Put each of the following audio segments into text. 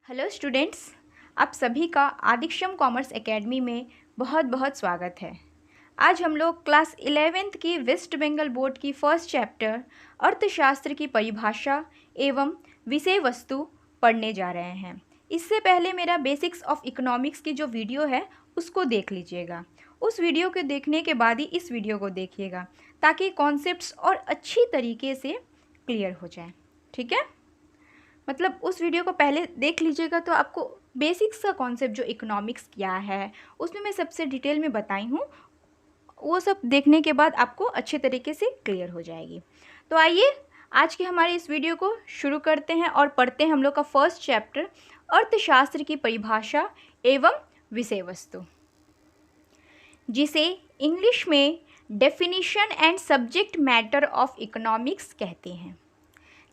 Hello students, आप सभी का आदिक्षम कॉमर्स एकेडमी में बहुत बहुत स्वागत है। आज हम लोग क्लास 11th की वेस्ट बंगाल बोर्ड की फर्स्ट चैप्टर अर्थशास्त्र की परिभाषा एवं विषय वस्तु पढ़ने जा रहे हैं। इससे पहले मेरा बेसिक्स ऑफ इकोनॉमिक्स की जो वीडियो है उसको देख लीजिएगा। उस वीडियो के देखने के बाद ही इस वीडियो को देखिएगा ताकि कॉन्सेप्ट्स और अच्छी तरीके से क्लियर हो जाए। ठीक है, मतलब उस वीडियो को पहले देख लीजिएगा तो आपको बेसिक्स का कॉन्सेप्ट जो इकोनॉमिक्स क्या है उसमें मैं सबसे डिटेल में बताई हूँ, वो सब देखने के बाद आपको अच्छे तरीके से क्लियर हो जाएगी। तो आइए आज के हमारे इस वीडियो को शुरू करते हैं और पढ़ते हैं हम लोग का फर्स्ट चैप्टर अर्थशास्त्र की परिभाषा एवं विषय वस्तु, जिसे इंग्लिश में definition and subject matter of economics कहते हैं।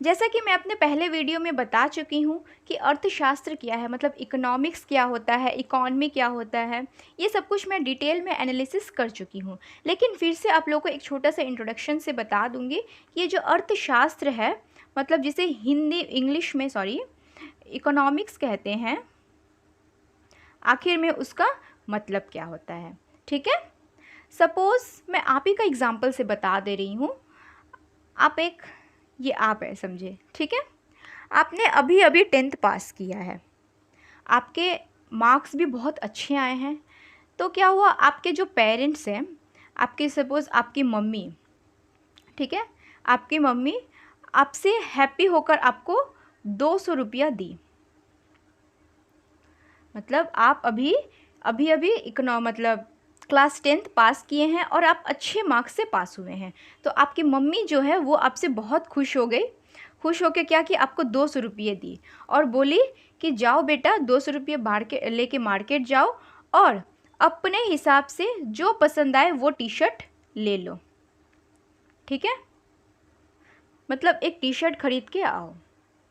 जैसा कि मैं अपने पहले वीडियो में बता चुकी हूँ कि अर्थशास्त्र क्या है, मतलब इकोनॉमिक्स क्या होता है, इकॉनमी क्या होता है, ये सब कुछ मैं डिटेल में एनालिसिस कर चुकी हूँ। लेकिन फिर से आप लोगों को एक छोटा सा इंट्रोडक्शन से बता दूँगी कि ये जो अर्थशास्त्र है, मतलब जिसे इंग्लिश में इकोनॉमिक्स कहते हैं, आखिर में उसका मतलब क्या होता है। ठीक है, सपोज़ मैं आप ही का एग्जाम्पल से बता दे रही हूँ। ये आप है समझे, ठीक है। आपने अभी अभी 10th पास किया है, आपके मार्क्स भी बहुत अच्छे आए हैं, तो क्या हुआ, आपके जो पेरेंट्स हैं, आपके सपोज़ आपकी मम्मी, ठीक है, आपकी मम्मी आपसे हैप्पी होकर आपको 200 रुपया दी। मतलब आप अभी मतलब क्लास 10th पास किए हैं और आप अच्छे मार्क्स से पास हुए हैं, तो आपकी मम्मी जो है वो आपसे बहुत खुश हो गई। खुश होकर क्या कि आपको 200 रुपये दी और बोली कि जाओ बेटा 200 रुपये लेके मार्केट जाओ और अपने हिसाब से जो पसंद आए वो टी शर्ट ले लो। ठीक है, मतलब एक टी शर्ट खरीद के आओ।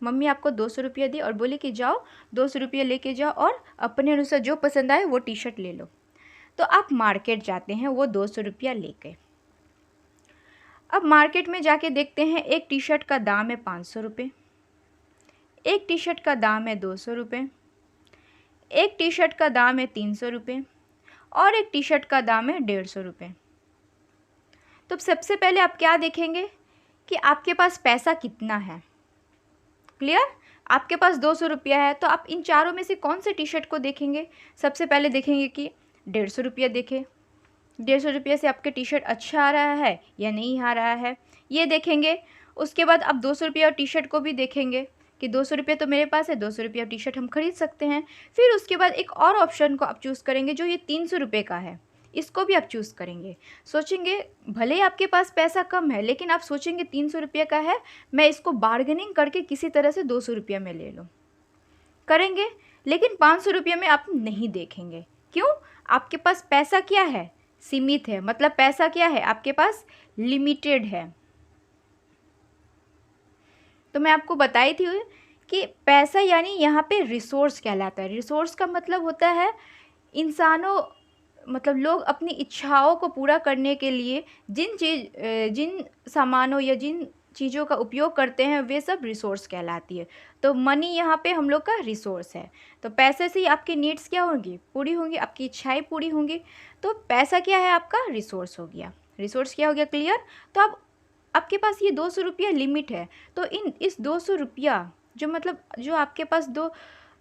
मम्मी आपको 200 रुपया दी और बोली कि जाओ 200 रुपये लेके जाओ और अपने अनुसार जो पसंद आए वो टी शर्ट ले लो। तो आप मार्केट जाते हैं वो 200 रुपया लेके। अब मार्केट में जाके देखते हैं एक टी शर्ट का दाम है 500 रुपये, एक टी शर्ट का दाम है 200 रुपये, एक टी शर्ट का दाम है 300 रुपये और एक टी शर्ट का दाम है 150 रुपये। तो सबसे पहले आप क्या देखेंगे कि आपके पास पैसा कितना है। क्लियर, आपके पास 200 रुपया है तो आप इन चारों में से कौन से टी शर्ट को देखेंगे। सबसे पहले देखेंगे कि 150 रुपया देखे, 150 रुपये से आपके टी शर्ट अच्छा आ रहा है या नहीं आ रहा है, ये देखेंगे। उसके बाद आप 200 रुपये और टी शर्ट को भी देखेंगे कि 200 रुपये तो मेरे पास है, 200 रुपये टी शर्ट हम खरीद सकते हैं। फिर उसके बाद एक और ऑप्शन को आप चूज़ करेंगे जो ये 300 रुपये का है, इसको भी आप चूज़ करेंगे। सोचेंगे भले ही आपके पास पैसा कम है लेकिन आप सोचेंगे 300 रुपये का है, मैं इसको बार्गेनिंग करके किसी तरह से 200 रुपया में ले लूँ, करेंगे। लेकिन 500 रुपये में आप नहीं देखेंगे, क्यों, आपके पास पैसा क्या है, सीमित है। मतलब पैसा क्या है आपके पास, लिमिटेड है। तो मैं आपको बताई थी कि पैसा यानी यहाँ पे रिसोर्स कहलाता है। रिसोर्स का मतलब होता है इंसानों, मतलब लोग अपनी इच्छाओं को पूरा करने के लिए जिन सामानों या जिन चीज़ों का उपयोग करते हैं वे सब रिसोर्स कहलाती है। तो मनी यहाँ पे हम लोग का रिसोर्स है। तो पैसे से ही आपकी नीड्स क्या होंगी, पूरी होंगी, आपकी इच्छाएं पूरी होंगी। तो पैसा क्या है, आपका रिसोर्स हो गया। रिसोर्स क्या हो गया, क्लियर। तो अब आपके पास ये 200 रुपया लिमिट है, तो इस 200 रुपया जो आपके पास दो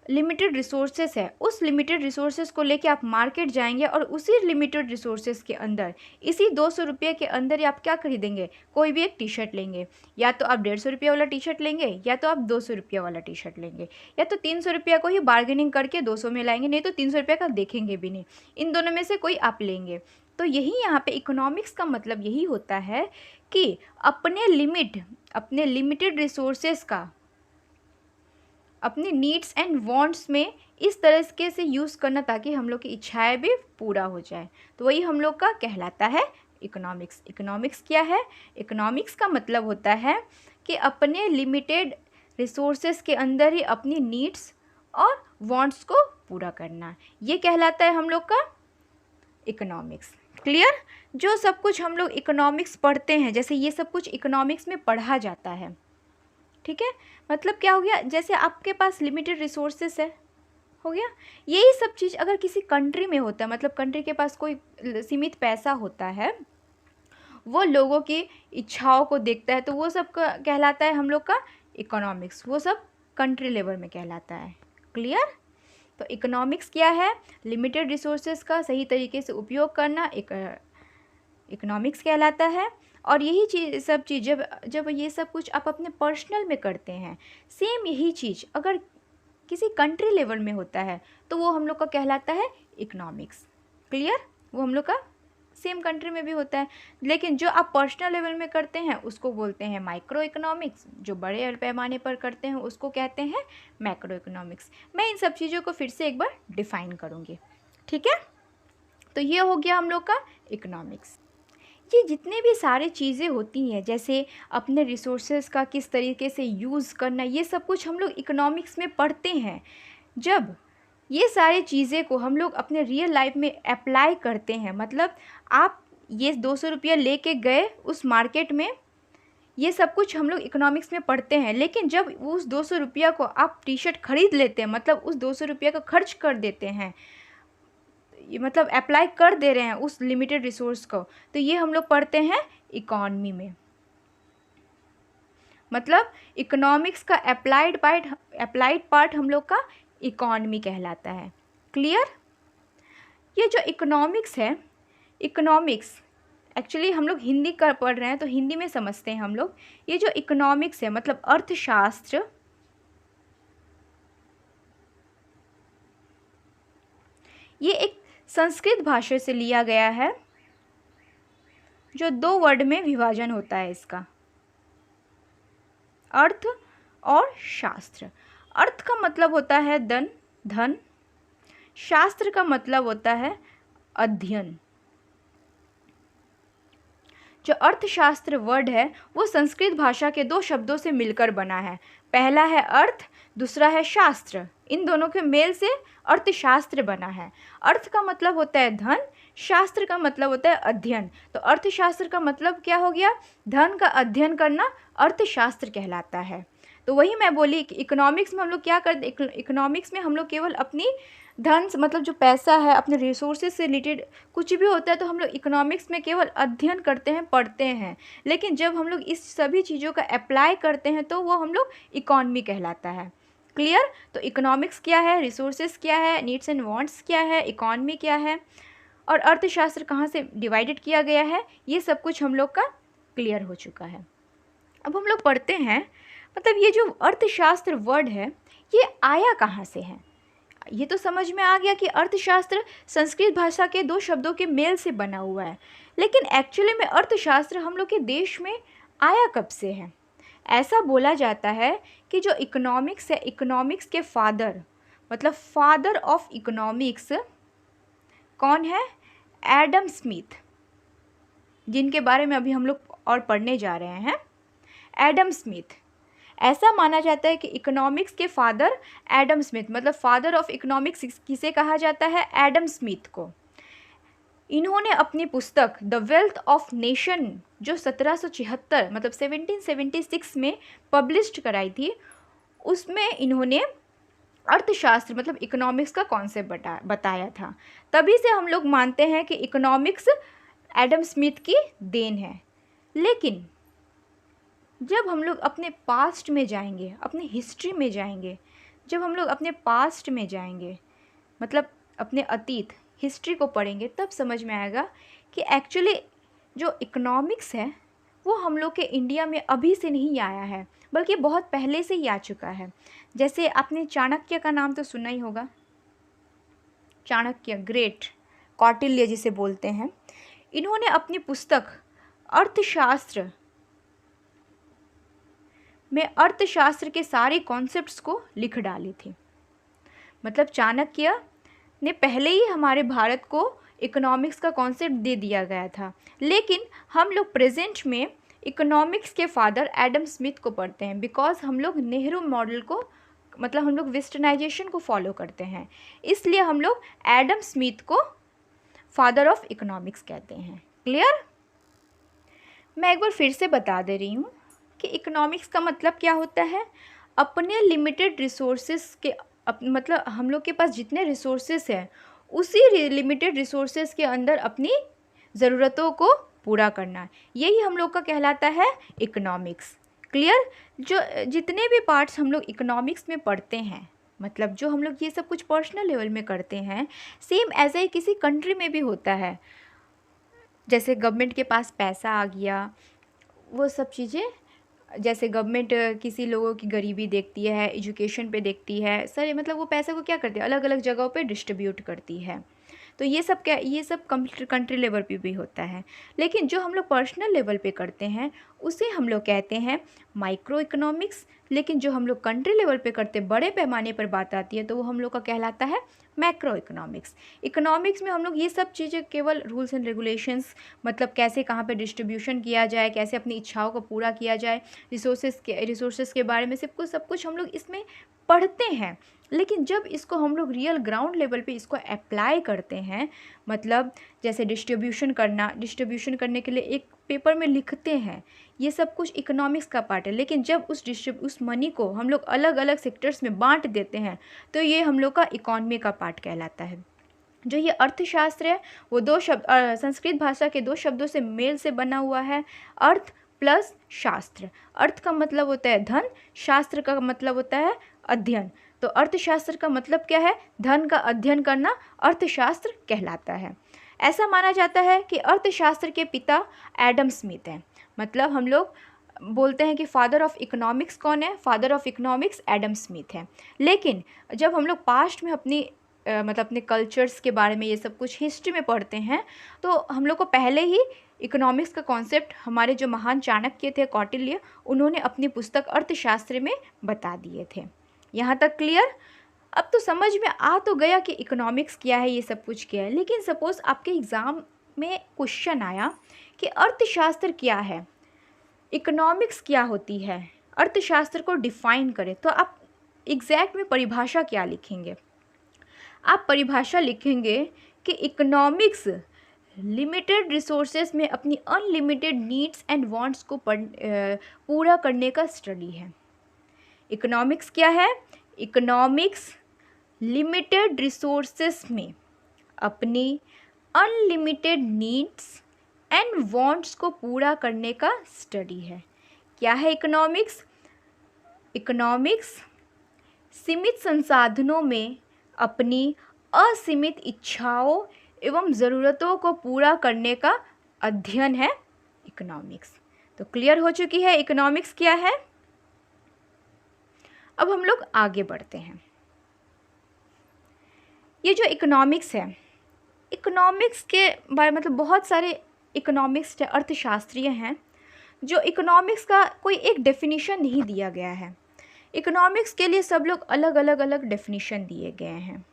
लिमिटेड रिसोर्सेस है, उस लिमिटेड रिसोर्सेस को लेके आप मार्केट जाएंगे और उसी लिमिटेड रिसोर्सेस के अंदर, इसी 200 रुपये के अंदर ही आप क्या खरीदेंगे, कोई भी एक टी शर्ट लेंगे। या तो आप 150 रुपये वाला टी शर्ट लेंगे, या तो आप 200 रुपये वाला टी शर्ट लेंगे, या तो 300 रुपया को ही बार्गेनिंग करके 200 में लाएंगे, नहीं तो 300 रुपये का देखेंगे भी नहीं। इन दोनों में से कोई आप लेंगे। तो यही यहाँ पे इकोनॉमिक्स का मतलब यही होता है कि अपने लिमिटेड रिसोर्सेस का अपने नीड्स एंड वांट्स में इस तरह से यूज़ करना ताकि हम लोग की इच्छाएं भी पूरा हो जाए। तो वही हम लोग का कहलाता है इकोनॉमिक्स। इकोनॉमिक्स क्या है, इकोनॉमिक्स का मतलब होता है कि अपने लिमिटेड रिसोर्सेस के अंदर ही अपनी नीड्स और वांट्स को पूरा करना, ये कहलाता है हम लोग का इकोनॉमिक्स। क्लियर, जो सब कुछ हम लोग इकोनॉमिक्स पढ़ते हैं, जैसे ये सब कुछ इकोनॉमिक्स में पढ़ा जाता है, ठीक है, मतलब क्या हो गया, जैसे आपके पास लिमिटेड रिसोर्सेस है, हो गया। यही सब चीज़ अगर किसी कंट्री में होता है, मतलब कंट्री के पास कोई सीमित पैसा होता है, वो लोगों की इच्छाओं को देखता है, तो वो सब कहलाता है हम लोग का इकोनॉमिक्स, वो सब कंट्री लेवल में कहलाता है। क्लियर? तो इकोनॉमिक्स क्या है? लिमिटेड रिसोर्सेज का सही तरीके से उपयोग करना इकोनॉमिक्स कहलाता है। और यही चीज़ सब चीज़ जब ये सब कुछ आप अपने पर्सनल में करते हैं, सेम यही चीज़ अगर किसी कंट्री लेवल में होता है तो वो हम लोग का कहलाता है इकोनॉमिक्स। क्लियर? वो हम लोग का सेम कंट्री में भी होता है, लेकिन जो आप पर्सनल लेवल में करते हैं उसको बोलते हैं माइक्रो इकोनॉमिक्स, जो बड़े पैमाने पर करते हैं उसको कहते हैं मैक्रो इकोनॉमिक्स। मैं इन सब चीज़ों को फिर से एक बार डिफाइन करूँगी, ठीक है? तो ये हो गया हम लोग का इकोनॉमिक्स। ये जितने भी सारे चीज़ें होती हैं, जैसे अपने रिसोर्सेज का किस तरीके से यूज़ करना, ये सब कुछ हम लोग इकोनॉमिक्स में पढ़ते हैं। जब ये सारी चीज़ें को हम लोग अपने रियल लाइफ में अप्लाई करते हैं, मतलब आप ये 200 रुपया लेके गए उस मार्केट में, ये सब कुछ हम लोग इकोनॉमिक्स में पढ़ते हैं, लेकिन जब उस 200 रुपया को आप टी शर्ट खरीद लेते हैं, मतलब उस 200 रुपया का खर्च कर देते हैं, ये मतलब अप्लाई कर दे रहे हैं उस लिमिटेड रिसोर्स को, तो ये हम लोग पढ़ते हैं इकॉनमी में। मतलब इकोनॉमिक्स का अप्लाइड पार्ट हम लोग का इकॉनमी कहलाता है। क्लियर? ये जो इकोनॉमिक्स है, इकोनॉमिक्स एक्चुअली हम लोग हिंदी कर पढ़ रहे हैं तो हिंदी में समझते हैं हम लोग। ये जो इकोनॉमिक्स है मतलब अर्थशास्त्र, ये एक संस्कृत भाषा से लिया गया है, जो 2 वर्ड में विभाजन होता है इसका, अर्थ और शास्त्र। अर्थ का मतलब होता है धन, शास्त्र का मतलब होता है अध्ययन। जो अर्थशास्त्र वर्ड है वो संस्कृत भाषा के 2 शब्दों से मिलकर बना है। पहला है अर्थ, दूसरा है शास्त्र। इन दोनों के मेल से अर्थशास्त्र बना है। अर्थ का मतलब होता है धन, शास्त्र का मतलब होता है अध्ययन। तो अर्थशास्त्र का मतलब क्या हो गया? धन का अध्ययन करना अर्थशास्त्र कहलाता है। तो वही मैं बोली कि इकोनॉमिक्स में हम लोग क्या करते, इकोनॉमिक्स में हम लोग केवल अपनी धन मतलब जो पैसा है, अपने रिसोर्सेज से रिलेटेड कुछ भी होता है तो हम लोग इकोनॉमिक्स में केवल अध्ययन करते हैं, पढ़ते हैं। लेकिन जब हम लोग इस सभी चीज़ों का अप्लाई करते हैं तो वो हम लोग इकॉनमी कहलाता है। क्लियर? तो इकोनॉमिक्स क्या है, रिसोर्सेज क्या है, नीड्स एंड वांट्स क्या है, इकॉनमी क्या है, और अर्थशास्त्र कहाँ से डिवाइडेड किया गया है, ये सब कुछ हम लोग का क्लियर हो चुका है। अब हम लोग पढ़ते हैं, मतलब ये जो अर्थशास्त्र वर्ड है ये आया कहाँ से है। ये तो समझ में आ गया कि अर्थशास्त्र संस्कृत भाषा के 2 शब्दों के मेल से बना हुआ है, लेकिन एक्चुअली में अर्थशास्त्र हम लोग के देश में आया कब से है? ऐसा बोला जाता है कि जो इकोनॉमिक्स है, इकोनॉमिक्स के फादर मतलब फादर ऑफ इकोनॉमिक्स कौन है? एडम स्मिथ, जिनके बारे में अभी हम लोग और पढ़ने जा रहे हैं। एडम स्मिथ, ऐसा माना जाता है कि इकोनॉमिक्स के फादर एडम स्मिथ, मतलब फादर ऑफ इकोनॉमिक्स किसे कहा जाता है? एडम स्मिथ को। इन्होंने अपनी पुस्तक द वेल्थ ऑफ नेशन जो 1776 मतलब 1776 में पब्लिश्ड कराई थी, उसमें इन्होंने अर्थशास्त्र मतलब इकोनॉमिक्स का कॉन्सेप्ट बताया था। तभी से हम लोग मानते हैं कि इकोनॉमिक्स एडम स्मिथ की देन है। लेकिन जब हम लोग अपने पास्ट में जाएंगे, अपने हिस्ट्री में जाएंगे, जब हम लोग अपने पास्ट में जाएंगे मतलब अपने अतीत हिस्ट्री को पढ़ेंगे, तब समझ में आएगा कि एक्चुअली जो इकोनॉमिक्स है वो हम लोग के इंडिया में अभी से नहीं आया है, बल्कि बहुत पहले से ही आ चुका है। जैसे आपने चाणक्य का नाम तो सुना ही होगा, चाणक्य ग्रेट, कौटिल्य जिसे बोलते हैं। इन्होंने अपनी पुस्तक अर्थशास्त्र में अर्थशास्त्र के सारे कॉन्सेप्ट्स को लिख डाली थी। मतलब चाणक्य ने पहले ही हमारे भारत को इकोनॉमिक्स का कॉन्सेप्ट दे दिया गया था, लेकिन हम लोग प्रेजेंट में इकोनॉमिक्स के फादर एडम स्मिथ को पढ़ते हैं, बिकॉज हम लोग नेहरू मॉडल को मतलब हम लोग वेस्टर्नाइजेशन को फॉलो करते हैं, इसलिए हम लोग एडम स्मिथ को फादर ऑफ इकोनॉमिक्स कहते हैं। क्लियर? मैं एक बार फिर से बता दे रही हूँ, कि इकोनॉमिक्स का मतलब क्या होता है, अपने लिमिटेड रिसोर्सेस के मतलब हम लोग के पास जितने रिसोर्सेस हैं उसी लिमिटेड रिसोर्सेस के अंदर अपनी ज़रूरतों को पूरा करना, यही हम लोग का कहलाता है इकोनॉमिक्स। क्लियर। जो जितने भी पार्ट्स हम लोग इकोनॉमिक्स में पढ़ते हैं, मतलब जो हम लोग ये सब कुछ पर्सनल लेवल में करते हैं, सेम ऐसे ही किसी कंट्री में भी होता है। जैसे गवर्नमेंट के पास पैसा आ गया, वो सब चीज़ें, जैसे गवर्नमेंट किसी लोगों की गरीबी देखती है, एजुकेशन पे देखती है, सर मतलब वो पैसे को क्या करती है, अलग अलग जगहों पे डिस्ट्रीब्यूट करती है। तो ये सब क्या, ये सब कंट्री लेवल पे भी होता है। लेकिन जो हम लोग पर्सनल लेवल पे करते हैं उसे हम लोग कहते हैं माइक्रो इकोनॉमिक्स। लेकिन जो हम लोग कंट्री लेवल पे करते, बड़े पैमाने पर बात आती है, तो वो हम लोग का कहलाता है मैक्रो इकोनॉमिक्स। इकोनॉमिक्स में हम लोग ये सब चीज़ें केवल रूल्स एंड रेगुलेशंस, मतलब कैसे कहाँ पे डिस्ट्रीब्यूशन किया जाए, कैसे अपनी इच्छाओं को पूरा किया जाए, रिसोर्सेज के बारे में सब कुछ हम लोग इसमें पढ़ते हैं। लेकिन जब इसको हम लोग रियल ग्राउंड लेवल पे इसको अप्लाई करते हैं, मतलब जैसे डिस्ट्रीब्यूशन करने के लिए एक पेपर में लिखते हैं, ये सब कुछ इकोनॉमिक्स का पार्ट है। लेकिन जब उस मनी को हम लोग अलग अलग सेक्टर्स में बांट देते हैं, तो ये हम लोग का इकोनॉमी का पार्ट कहलाता है। जो ये अर्थशास्त्र है वो संस्कृत भाषा के 2 शब्दों से मेल से बना हुआ है, अर्थ प्लस शास्त्र। अर्थ का मतलब होता है धन, शास्त्र का मतलब होता है अध्ययन। तो अर्थशास्त्र का मतलब क्या है, धन का अध्ययन करना अर्थशास्त्र कहलाता है। ऐसा माना जाता है कि अर्थशास्त्र के पिता एडम स्मिथ हैं। मतलब हम लोग बोलते हैं कि फादर ऑफ इकोनॉमिक्स कौन है, father of economics Adam Smith है। लेकिन जब हम लोग पास्ट में मतलब अपने कल्चर्स के बारे में ये सब कुछ हिस्ट्री में पढ़ते हैं, तो हम लोग को पहले ही इकोनॉमिक्स का कॉन्सेप्ट हमारे जो महान चाणक्य थे, कौटिल्य, उन्होंने अपनी पुस्तक अर्थशास्त्र में बता दिए थे। यहाँ तक क्लियर। अब तो समझ में आ तो गया कि इकोनॉमिक्स क्या है, ये सब कुछ क्या है। लेकिन सपोज़ आपके एग्ज़ाम में क्वेश्चन आया कि अर्थशास्त्र क्या है, इकोनॉमिक्स क्या होती है, अर्थशास्त्र को डिफ़ाइन करें, तो आप एग्जैक्ट में परिभाषा क्या लिखेंगे? आप परिभाषा लिखेंगे कि इकोनॉमिक्स लिमिटेड रिसोर्सेज में अपनी अनलिमिटेड नीड्स एंड वांट्स को पूरा करने का स्टडी है। इकोनॉमिक्स क्या है? इकोनॉमिक्स लिमिटेड रिसोर्सेज में अपनी अनलिमिटेड नीड्स एंड वांट्स को पूरा करने का स्टडी है। क्या है इकोनॉमिक्स? इकोनॉमिक्स सीमित संसाधनों में अपनी असीमित इच्छाओं एवं ज़रूरतों को पूरा करने का अध्ययन है इकोनॉमिक्स। तो क्लियर हो चुकी है इकोनॉमिक्स क्या है। अब हम लोग आगे बढ़ते हैं। ये जो इकोनॉमिक्स है, इकोनॉमिक्स के बारे मतलब बहुत सारे इकोनॉमिक्स अर्थशास्त्रीय हैं, जो इकोनॉमिक्स का कोई एक डेफिनेशन नहीं दिया गया है। इकोनॉमिक्स के लिए सब लोग अलग डेफिनेशन दिए गए हैं।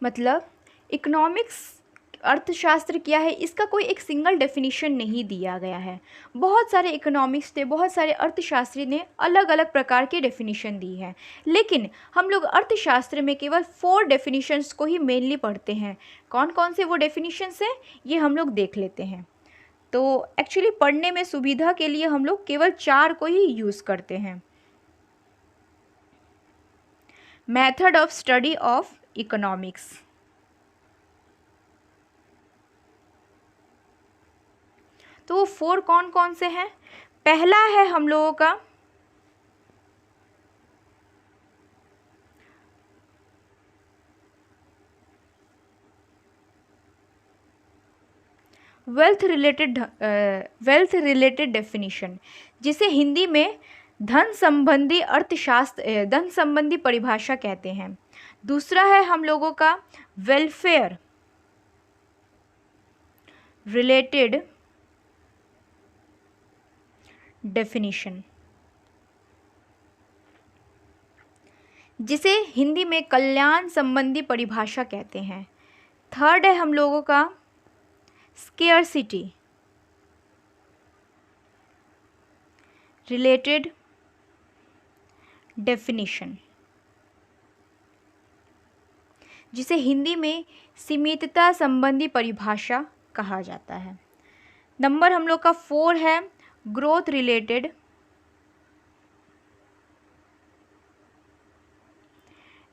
मतलब इकोनॉमिक्स अर्थशास्त्र क्या है, इसका कोई एक सिंगल डेफिनेशन नहीं दिया गया है। बहुत सारे इकोनॉमिक्स थे, बहुत सारे अर्थशास्त्री ने अलग अलग प्रकार के डेफिनेशन दी है। लेकिन हम लोग अर्थशास्त्र में केवल 4 डेफिनेशंस को ही मेनली पढ़ते हैं। कौन कौन से वो डेफिनेशंस हैं, ये हम लोग देख लेते हैं। तो एक्चुअली पढ़ने में सुविधा के लिए हम लोग केवल 4 को ही यूज़ करते हैं। Method of study of economics. तो वो 4 कौन कौन से हैं? पहला है हम लोगों का वेल्थ रिलेटेड डेफिनेशन, जिसे हिंदी में धन संबंधी परिभाषा कहते हैं। दूसरा है हम लोगों का वेलफेयर रिलेटेड डेफिनेशन, जिसे हिंदी में कल्याण संबंधी परिभाषा कहते हैं। थर्ड है हम लोगों का स्केर्सिटी रिलेटेड डेफिनेशन, जिसे हिंदी में सीमितता संबंधी परिभाषा कहा जाता है। नंबर हम लोग का 4 है growth related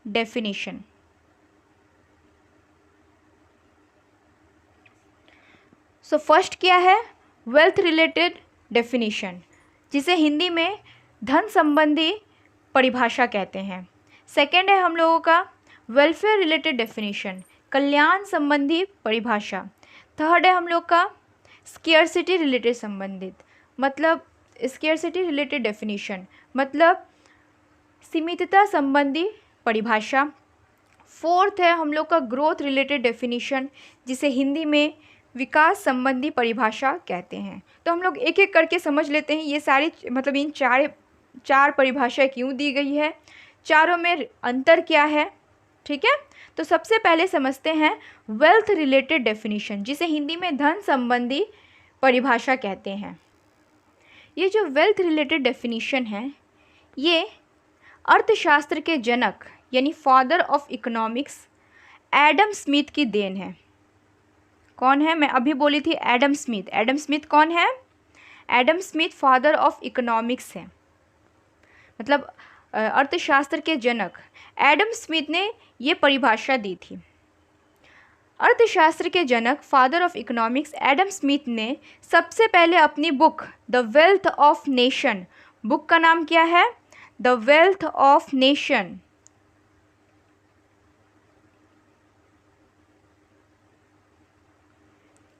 definition. So first क्या है, वेल्थ रिलेटेड डेफिनेशन, जिसे हिंदी में धन संबंधी परिभाषा कहते हैं। सेकेंड है हम लोगों का वेलफेयर रिलेटेड डेफिनेशन, कल्याण संबंधी परिभाषा। थर्ड है हम लोग का स्केर्सिटी रिलेटेड संबंधित, मतलब स्केर्सिटी रिलेटेड डेफिनेशन, मतलब सीमितता संबंधी परिभाषा। फोर्थ है हम लोग का ग्रोथ रिलेटेड डेफिनेशन, जिसे हिंदी में विकास संबंधी परिभाषा कहते हैं। तो हम लोग एक एक करके समझ लेते हैं ये सारी, मतलब इन चार परिभाषाएं क्यों दी गई है, चारों में अंतर क्या है। ठीक है, तो सबसे पहले समझते हैं वेल्थ रिलेटेड डेफिनेशन, जिसे हिंदी में धन संबंधी परिभाषा कहते हैं। ये जो वेल्थ रिलेटेड डेफिनेशन है, ये अर्थशास्त्र के जनक यानी father of economics Adam Smith की देन है। कौन है, मैं अभी बोली थी एडम स्मिथ। एडम स्मिथ कौन है, Adam Smith father of economics है, मतलब अर्थशास्त्र के जनक एडम स्मिथ ने ये परिभाषा दी थी। अर्थशास्त्र के जनक father of economics Adam Smith ने सबसे पहले अपनी book the Wealth of Nation, book का नाम क्या है, the Wealth of Nation,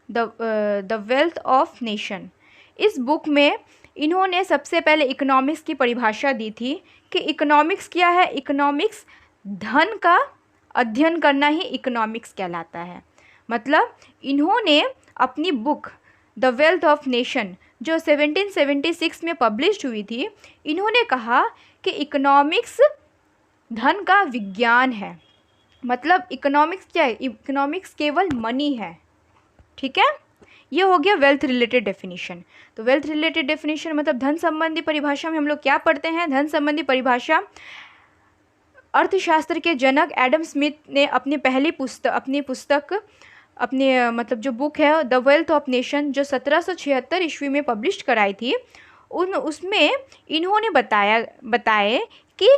the Wealth of Nation, इस बुक में इन्होंने सबसे पहले इकोनॉमिक्स की परिभाषा दी थी कि इकोनॉमिक्स क्या है। इकोनॉमिक्स, धन का अध्ययन करना ही इकोनॉमिक्स कहलाता है। मतलब इन्होंने अपनी book the Wealth of nation जो 1776 में पब्लिश हुई थी, इन्होंने कहा कि इकोनॉमिक्स धन का विज्ञान है। मतलब इकोनॉमिक्स क्या है, इकोनॉमिक्स केवल मनी है। ठीक है, ये हो गया वेल्थ रिलेटेड डेफिनेशन। तो वेल्थ रिलेटेड डेफिनेशन मतलब धन संबंधी परिभाषा में हम लोग क्या पढ़ते हैं, धन संबंधी परिभाषा अर्थशास्त्र के जनक एडम स्मिथ ने अपनी पुस्तक मतलब जो बुक है द वेल्थ ऑफ नेशन, जो 1776 ईस्वी में पब्लिश कराई थी, उसमें इन्होंने बताए कि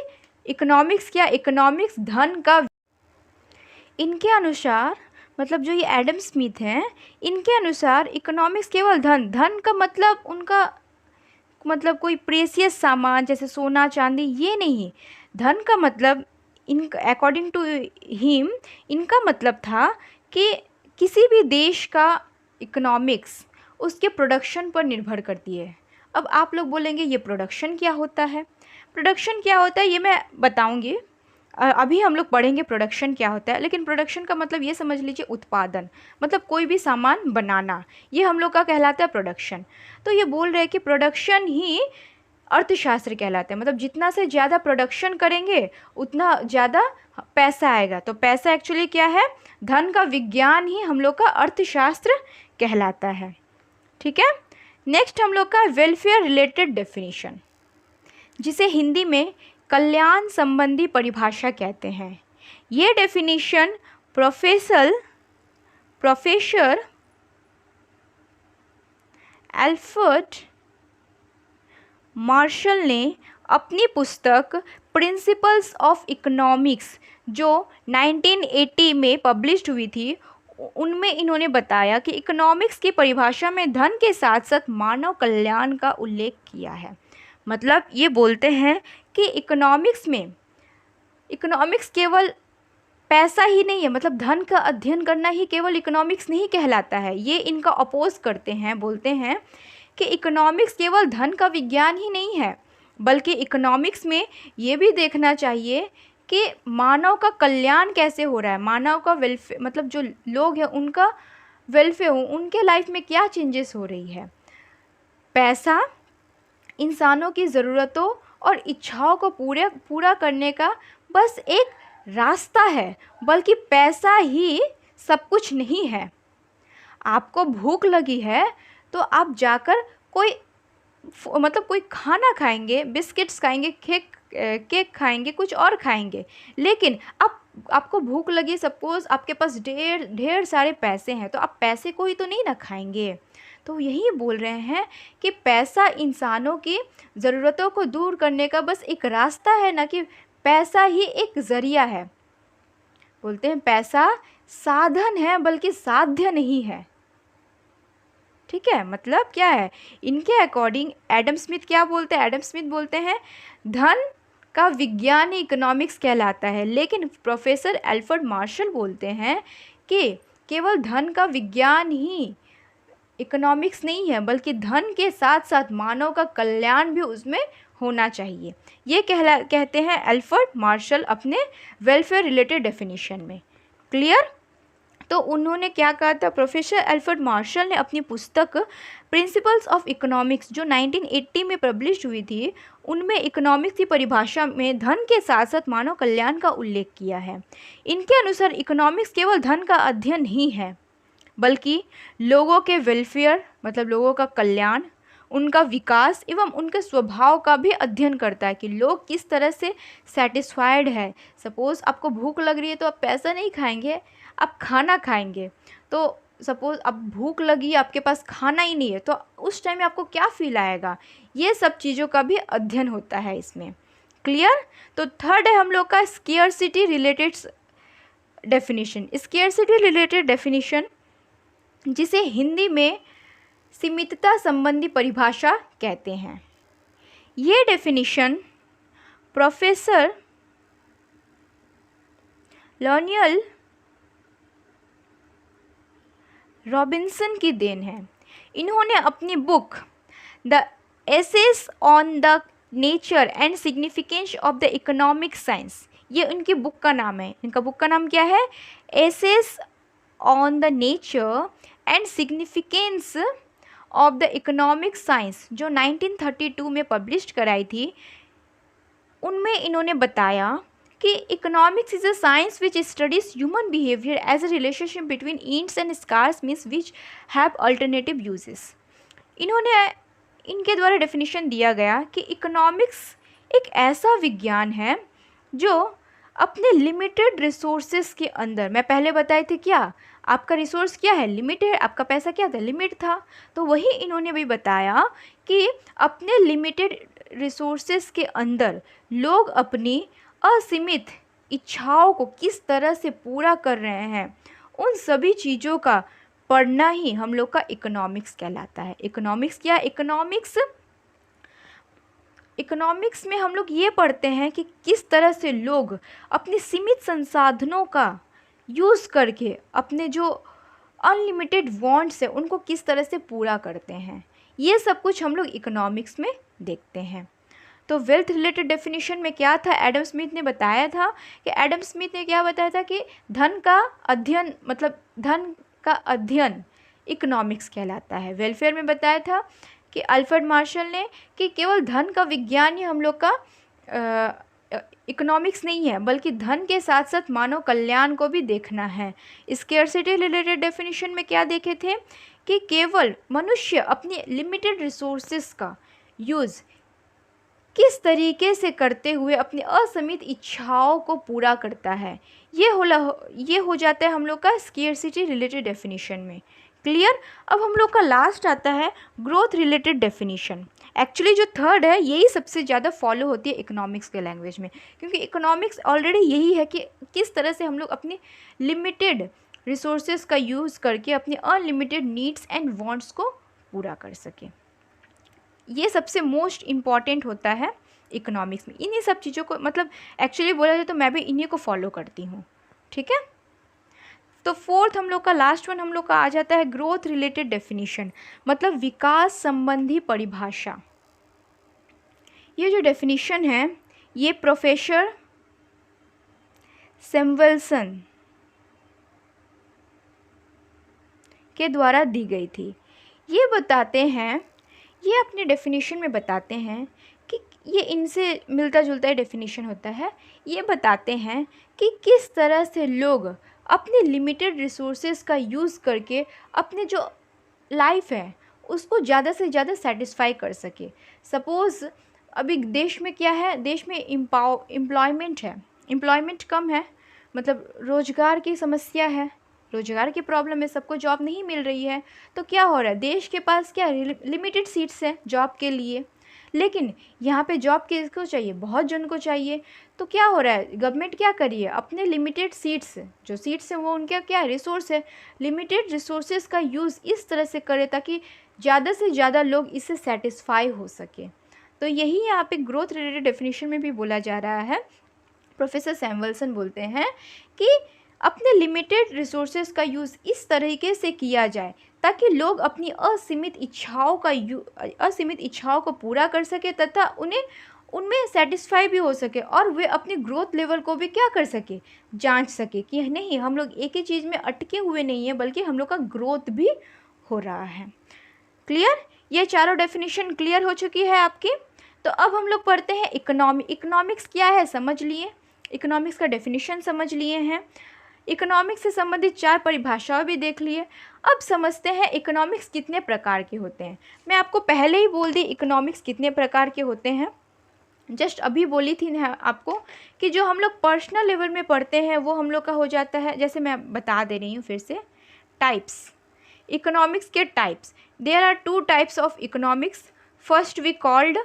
इकोनॉमिक्स क्या, इकोनॉमिक्स धन का। इनके अनुसार, मतलब जो ये एडम स्मिथ हैं, इनके अनुसार इकोनॉमिक्स केवल धन का मतलब उनका मतलब कोई प्रेशियस सामान जैसे सोना चांदी, ये नहीं। धन का मतलब अकॉर्डिंग टू हिम इनका मतलब था कि किसी भी देश का इकोनॉमिक्स उसके प्रोडक्शन पर निर्भर करती है। अब आप लोग बोलेंगे ये प्रोडक्शन क्या होता है, प्रोडक्शन क्या होता है ये मैं बताऊंगी। अभी हम लोग पढ़ेंगे प्रोडक्शन क्या होता है, लेकिन प्रोडक्शन का मतलब ये समझ लीजिए उत्पादन, मतलब कोई भी सामान बनाना, ये हम लोग का कहलाता है प्रोडक्शन। तो ये बोल रहे हैं कि प्रोडक्शन ही अर्थशास्त्र कहलाता है, मतलब जितना से ज़्यादा प्रोडक्शन करेंगे उतना ज़्यादा पैसा आएगा। तो पैसा एक्चुअली क्या है, धन का विज्ञान ही हम लोग का अर्थशास्त्र कहलाता है। ठीक है, नेक्स्ट हम लोग का वेलफेयर रिलेटेड डेफिनेशन, जिसे हिंदी में कल्याण संबंधी परिभाषा कहते हैं। ये डेफिनेशन प्रोफेसर एल्फ्रेड मार्शल ने अपनी पुस्तक प्रिंसिपल्स ऑफ इकोनॉमिक्स जो 1980 में पब्लिश हुई थी, उनमें इन्होंने बताया कि इकोनॉमिक्स की परिभाषा में धन के साथ साथ मानव कल्याण का उल्लेख किया है। मतलब ये बोलते हैं कि इकोनॉमिक्स केवल पैसा ही नहीं है, मतलब धन का अध्ययन करना ही केवल इकोनॉमिक्स नहीं कहलाता है। ये इनका अपोज करते हैं, बोलते हैं कि इकोनॉमिक्स केवल धन का विज्ञान ही नहीं है, बल्कि इकोनॉमिक्स में ये भी देखना चाहिए कि मानव का कल्याण कैसे हो रहा है, मानव का वेलफेयर, मतलब जो लोग हैं उनका वेलफेयर, उनके लाइफ में क्या चेंजेस हो रही है। पैसा इंसानों की ज़रूरतों और इच्छाओं को पूरा करने का बस एक रास्ता है, बल्कि पैसा ही सब कुछ नहीं है। आपको भूख लगी है तो आप जाकर कोई खाना खाएंगे, बिस्किट्स खाएंगे, केक खाएंगे, कुछ और खाएंगे, लेकिन आपको भूख लगी, सपोज़ आपके पास ढेर सारे पैसे हैं, तो आप पैसे को ही तो नहीं ना खाएंगे। तो यही बोल रहे हैं कि पैसा इंसानों की ज़रूरतों को दूर करने का बस एक रास्ता है, ना कि पैसा ही एक ज़रिया है। बोलते हैं पैसा साधन है बल्कि साध्य नहीं है। ठीक है, मतलब क्या है, इनके अकॉर्डिंग एडम स्मिथ क्या बोलते हैं, एडम स्मिथ बोलते हैं धन का विज्ञान इकोनॉमिक्स कहलाता है, लेकिन प्रोफेसर एल्फ्रेड मार्शल बोलते हैं कि केवल धन का विज्ञान ही इकोनॉमिक्स नहीं है, बल्कि धन के साथ साथ मानव का कल्याण भी उसमें होना चाहिए। ये कहते हैं एल्फ्रेड मार्शल अपने वेलफेयर रिलेटेड डेफिनेशन में। क्लियर। तो उन्होंने क्या कहा था, प्रोफेसर एल्फ्रेड मार्शल ने अपनी पुस्तक प्रिंसिपल्स ऑफ इकोनॉमिक्स जो 1980 में पब्लिश हुई थी, उनमें इकोनॉमिक्स की परिभाषा में धन के साथ साथ मानव कल्याण का उल्लेख किया है। इनके अनुसार इकोनॉमिक्स केवल धन का अध्ययन ही है, बल्कि लोगों के वेलफेयर मतलब लोगों का कल्याण, उनका विकास एवं उनके स्वभाव का भी अध्ययन करता है कि लोग किस तरह से सेटिस्फाइड है। सपोज़ आपको भूख लग रही है तो आप पैसा नहीं खाएंगे, आप खाना खाएंगे। तो सपोज़ अब भूख लगी, आपके पास खाना ही नहीं है, तो उस टाइम में आपको क्या फील आएगा, ये सब चीज़ों का भी अध्ययन होता है इसमें। क्लियर। तो थर्ड है हम लोग का scarcity related definition. Scarcity related definition जिसे हिंदी में सीमितता संबंधी परिभाषा कहते हैं। ये डेफिनेशन प्रोफेसर लॉनियल रॉबिन्सन की देन है। इन्होंने अपनी book the essays on the nature and significance of the economic science, ये उनकी बुक का नाम है। इनका बुक का नाम क्या है, essays on the nature and significance of the economic science, जो 1932 में पब्लिश कराई थी। उनमें इन्होंने बताया कि economics is a science which studies human behaviour as a relationship between ends and scarce means which have alternative uses. इनके द्वारा डेफिनेशन दिया गया कि इकोनॉमिक्स एक ऐसा विज्ञान है जो अपने लिमिटेड रिसोर्सेस के अंदर, मैं पहले बताए थे क्या, आपका रिसोर्स क्या है, लिमिटेड, आपका पैसा क्या था, लिमिट था। तो वही इन्होंने भी बताया कि अपने लिमिटेड रिसोर्सेस के अंदर लोग अपनी असीमित इच्छाओं को किस तरह से पूरा कर रहे हैं, उन सभी चीज़ों का पढ़ना ही हम लोग का इकोनॉमिक्स कहलाता है। इकोनॉमिक्स क्या है, इकोनॉमिक्स में हम लोग ये पढ़ते हैं कि किस तरह से लोग अपने सीमित संसाधनों का यूज़ करके अपने जो अनलिमिटेड वांट्स है उनको किस तरह से पूरा करते हैं, ये सब कुछ हम लोग इकोनॉमिक्स में देखते हैं। तो वेल्थ रिलेटेड डेफिनेशन में क्या था, एडम स्मिथ ने बताया था कि एडम स्मिथ ने क्या बताया था कि धन का अध्ययन मतलब धन का अध्ययन इकोनॉमिक्स कहलाता है। वेलफेयर में बताया था कि अल्फ्रेड मार्शल ने कि केवल धन का विज्ञान ही हम लोग का इकोनॉमिक्स नहीं है, बल्कि धन के साथ साथ मानव कल्याण को भी देखना है। स्केर्सिटी रिलेटेड डेफिनेशन में क्या देखे थे कि केवल मनुष्य अपनी लिमिटेड रिसोर्सेस का यूज़ किस तरीके से करते हुए अपनी असीमित इच्छाओं को पूरा करता है, ये हो जाता है हम लोग का स्केर्सिटी रिलेटेड डेफिनेशन में। क्लियर। अब हम लोग का लास्ट आता है ग्रोथ रिलेटेड डेफिनेशन। एक्चुअली जो थर्ड है यही सबसे ज़्यादा फॉलो होती है इकोनॉमिक्स के लैंग्वेज में, क्योंकि इकोनॉमिक्स ऑलरेडी यही है कि किस तरह से हम लोग अपनी लिमिटेड रिसोर्सेज का यूज़ करके अपने अनलिमिटेड नीड्स एंड वांट्स को पूरा कर सकें। ये सबसे मोस्ट इम्पॉर्टेंट होता है इकोनॉमिक्स में। इन्हीं सब चीज़ों को मतलब एक्चुअली बोला जाए तो मैं भी इन्हीं को फॉलो करती हूँ। ठीक है। तो फोर्थ हम लोग का लास्ट वन हम लोग का आ जाता है ग्रोथ रिलेटेड डेफिनेशन, मतलब विकास संबंधी परिभाषा। ये जो डेफिनेशन है ये प्रोफेसर सैमुएल्सन के द्वारा दी गई थी। ये बताते हैं, ये अपने डेफिनेशन में बताते हैं कि ये इनसे मिलता जुलता डेफिनेशन होता है। ये बताते हैं कि किस तरह से लोग अपने लिमिटेड रिसोर्सेज का यूज़ करके अपने जो लाइफ है उसको ज़्यादा से ज़्यादा सेटिस्फाई कर सके। सपोज़ अभी देश में क्या है, देश में एम्प्लॉयमेंट है, एम्प्लॉयमेंट कम है, मतलब रोज़गार की समस्या है, रोज़गार की प्रॉब्लम है, सबको जॉब नहीं मिल रही है। तो क्या हो रहा है, देश के पास क्या लिमिटेड सीट्स हैं जॉब के लिए, लेकिन यहाँ पे जॉब किसको चाहिए, बहुत जन को चाहिए। तो क्या हो रहा है, गवर्नमेंट क्या करी है, अपने लिमिटेड सीट्स, जो सीट्स हैं वो उनका क्या रिसोर्स है, लिमिटेड रिसोर्सेज का यूज़ इस तरह से करे ताकि ज़्यादा से ज़्यादा लोग इससे सेटिस्फाई हो सके। तो यही यहाँ पे ग्रोथ रिलेटेड डेफिनेशन में भी बोला जा रहा है। प्रोफेसर सैमुअल्सन बोलते हैं कि अपने लिमिटेड रिसोर्सेज का यूज़ इस तरीके से किया जाए ताकि लोग अपनी असीमित इच्छाओं को पूरा कर सके तथा उन्हें उनमें सेटिस्फाई भी हो सके और वे अपनी ग्रोथ लेवल को भी क्या कर सके, जांच सके कि नहीं हम लोग एक ही चीज़ में अटके हुए नहीं हैं बल्कि हम लोग का ग्रोथ भी हो रहा है। क्लियर, ये चारों डेफिनेशन क्लियर हो चुकी है आपकी। तो अब हम लोग पढ़ते हैं इकोनॉमिक्स क्या है समझ लिए, इकोनॉमिक्स का डेफिनेशन समझ लिए हैं, इकोनॉमिक्स से संबंधित 4 परिभाषाएं भी देख लिए। अब समझते हैं इकोनॉमिक्स कितने प्रकार के होते हैं। मैं आपको पहले ही बोल दी इकोनॉमिक्स कितने प्रकार के होते हैं, जस्ट अभी बोली थी ना आपको कि जो हम लोग पर्सनल लेवल में पढ़ते हैं वो हम लोग का हो जाता है, जैसे मैं बता दे रही हूँ फिर से, टाइप्स, इकोनॉमिक्स के types. There are 2 types of economics. First we called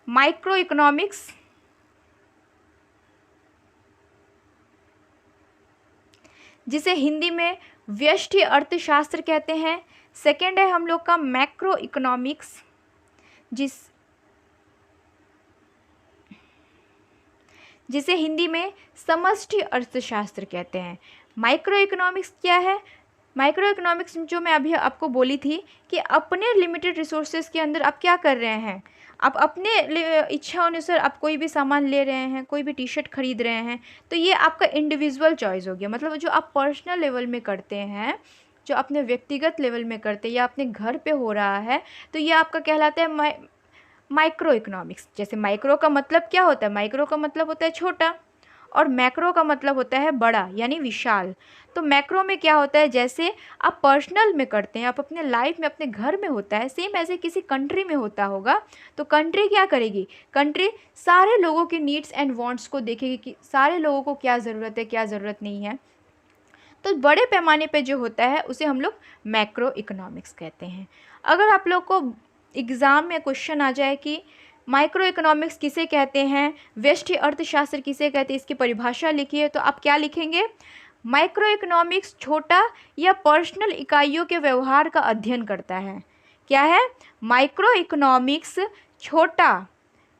micro economics, जिसे हिंदी में व्यष्टि अर्थशास्त्र कहते हैं। सेकेंड है हम लोग का मैक्रो इकोनॉमिक्स, जिसे हिंदी में समष्टि अर्थशास्त्र कहते हैं। माइक्रो इकोनॉमिक्स क्या है, माइक्रो इकोनॉमिक्स जो मैं अभी आपको बोली थी कि अपने लिमिटेड रिसोर्सेज के अंदर आप क्या कर रहे हैं, आप अपने इच्छा अनुसार आप कोई भी सामान ले रहे हैं, कोई भी टी शर्ट खरीद रहे हैं, तो ये आपका इंडिविजुअल चॉइस हो गया। मतलब जो आप पर्सनल लेवल में करते हैं, जो अपने व्यक्तिगत लेवल में करते हैं या अपने घर पे हो रहा है, तो ये आपका कहलाता है माइक्रो इकोनॉमिक्स। जैसे माइक्रो का मतलब क्या होता है, माइक्रो का मतलब होता है छोटा और मैक्रो का मतलब होता है बड़ा यानी विशाल। तो मैक्रो में क्या होता है, जैसे आप पर्सनल में करते हैं, आप अपने लाइफ में अपने घर में होता है, सेम ऐसे किसी कंट्री में होता होगा। तो कंट्री क्या करेगी, कंट्री सारे लोगों के नीड्स एंड वांट्स को देखेगी कि सारे लोगों को क्या ज़रूरत है क्या ज़रूरत नहीं है। तो बड़े पैमाने पे जो होता है उसे हम लोग मैक्रो इकोनॉमिक्स कहते हैं। अगर आप लोग को एग्ज़ाम में क्वेश्चन आ जाए कि माइक्रो इकोनॉमिक्स किसे कहते हैं, व्यष्टि अर्थशास्त्र किसे कहते हैं, इसकी परिभाषा लिखिए, तो आप क्या लिखेंगे, माइक्रो इकोनॉमिक्स छोटा या पर्सनल इकाइयों के व्यवहार का अध्ययन करता है। क्या है, माइक्रो इकोनॉमिक्स छोटा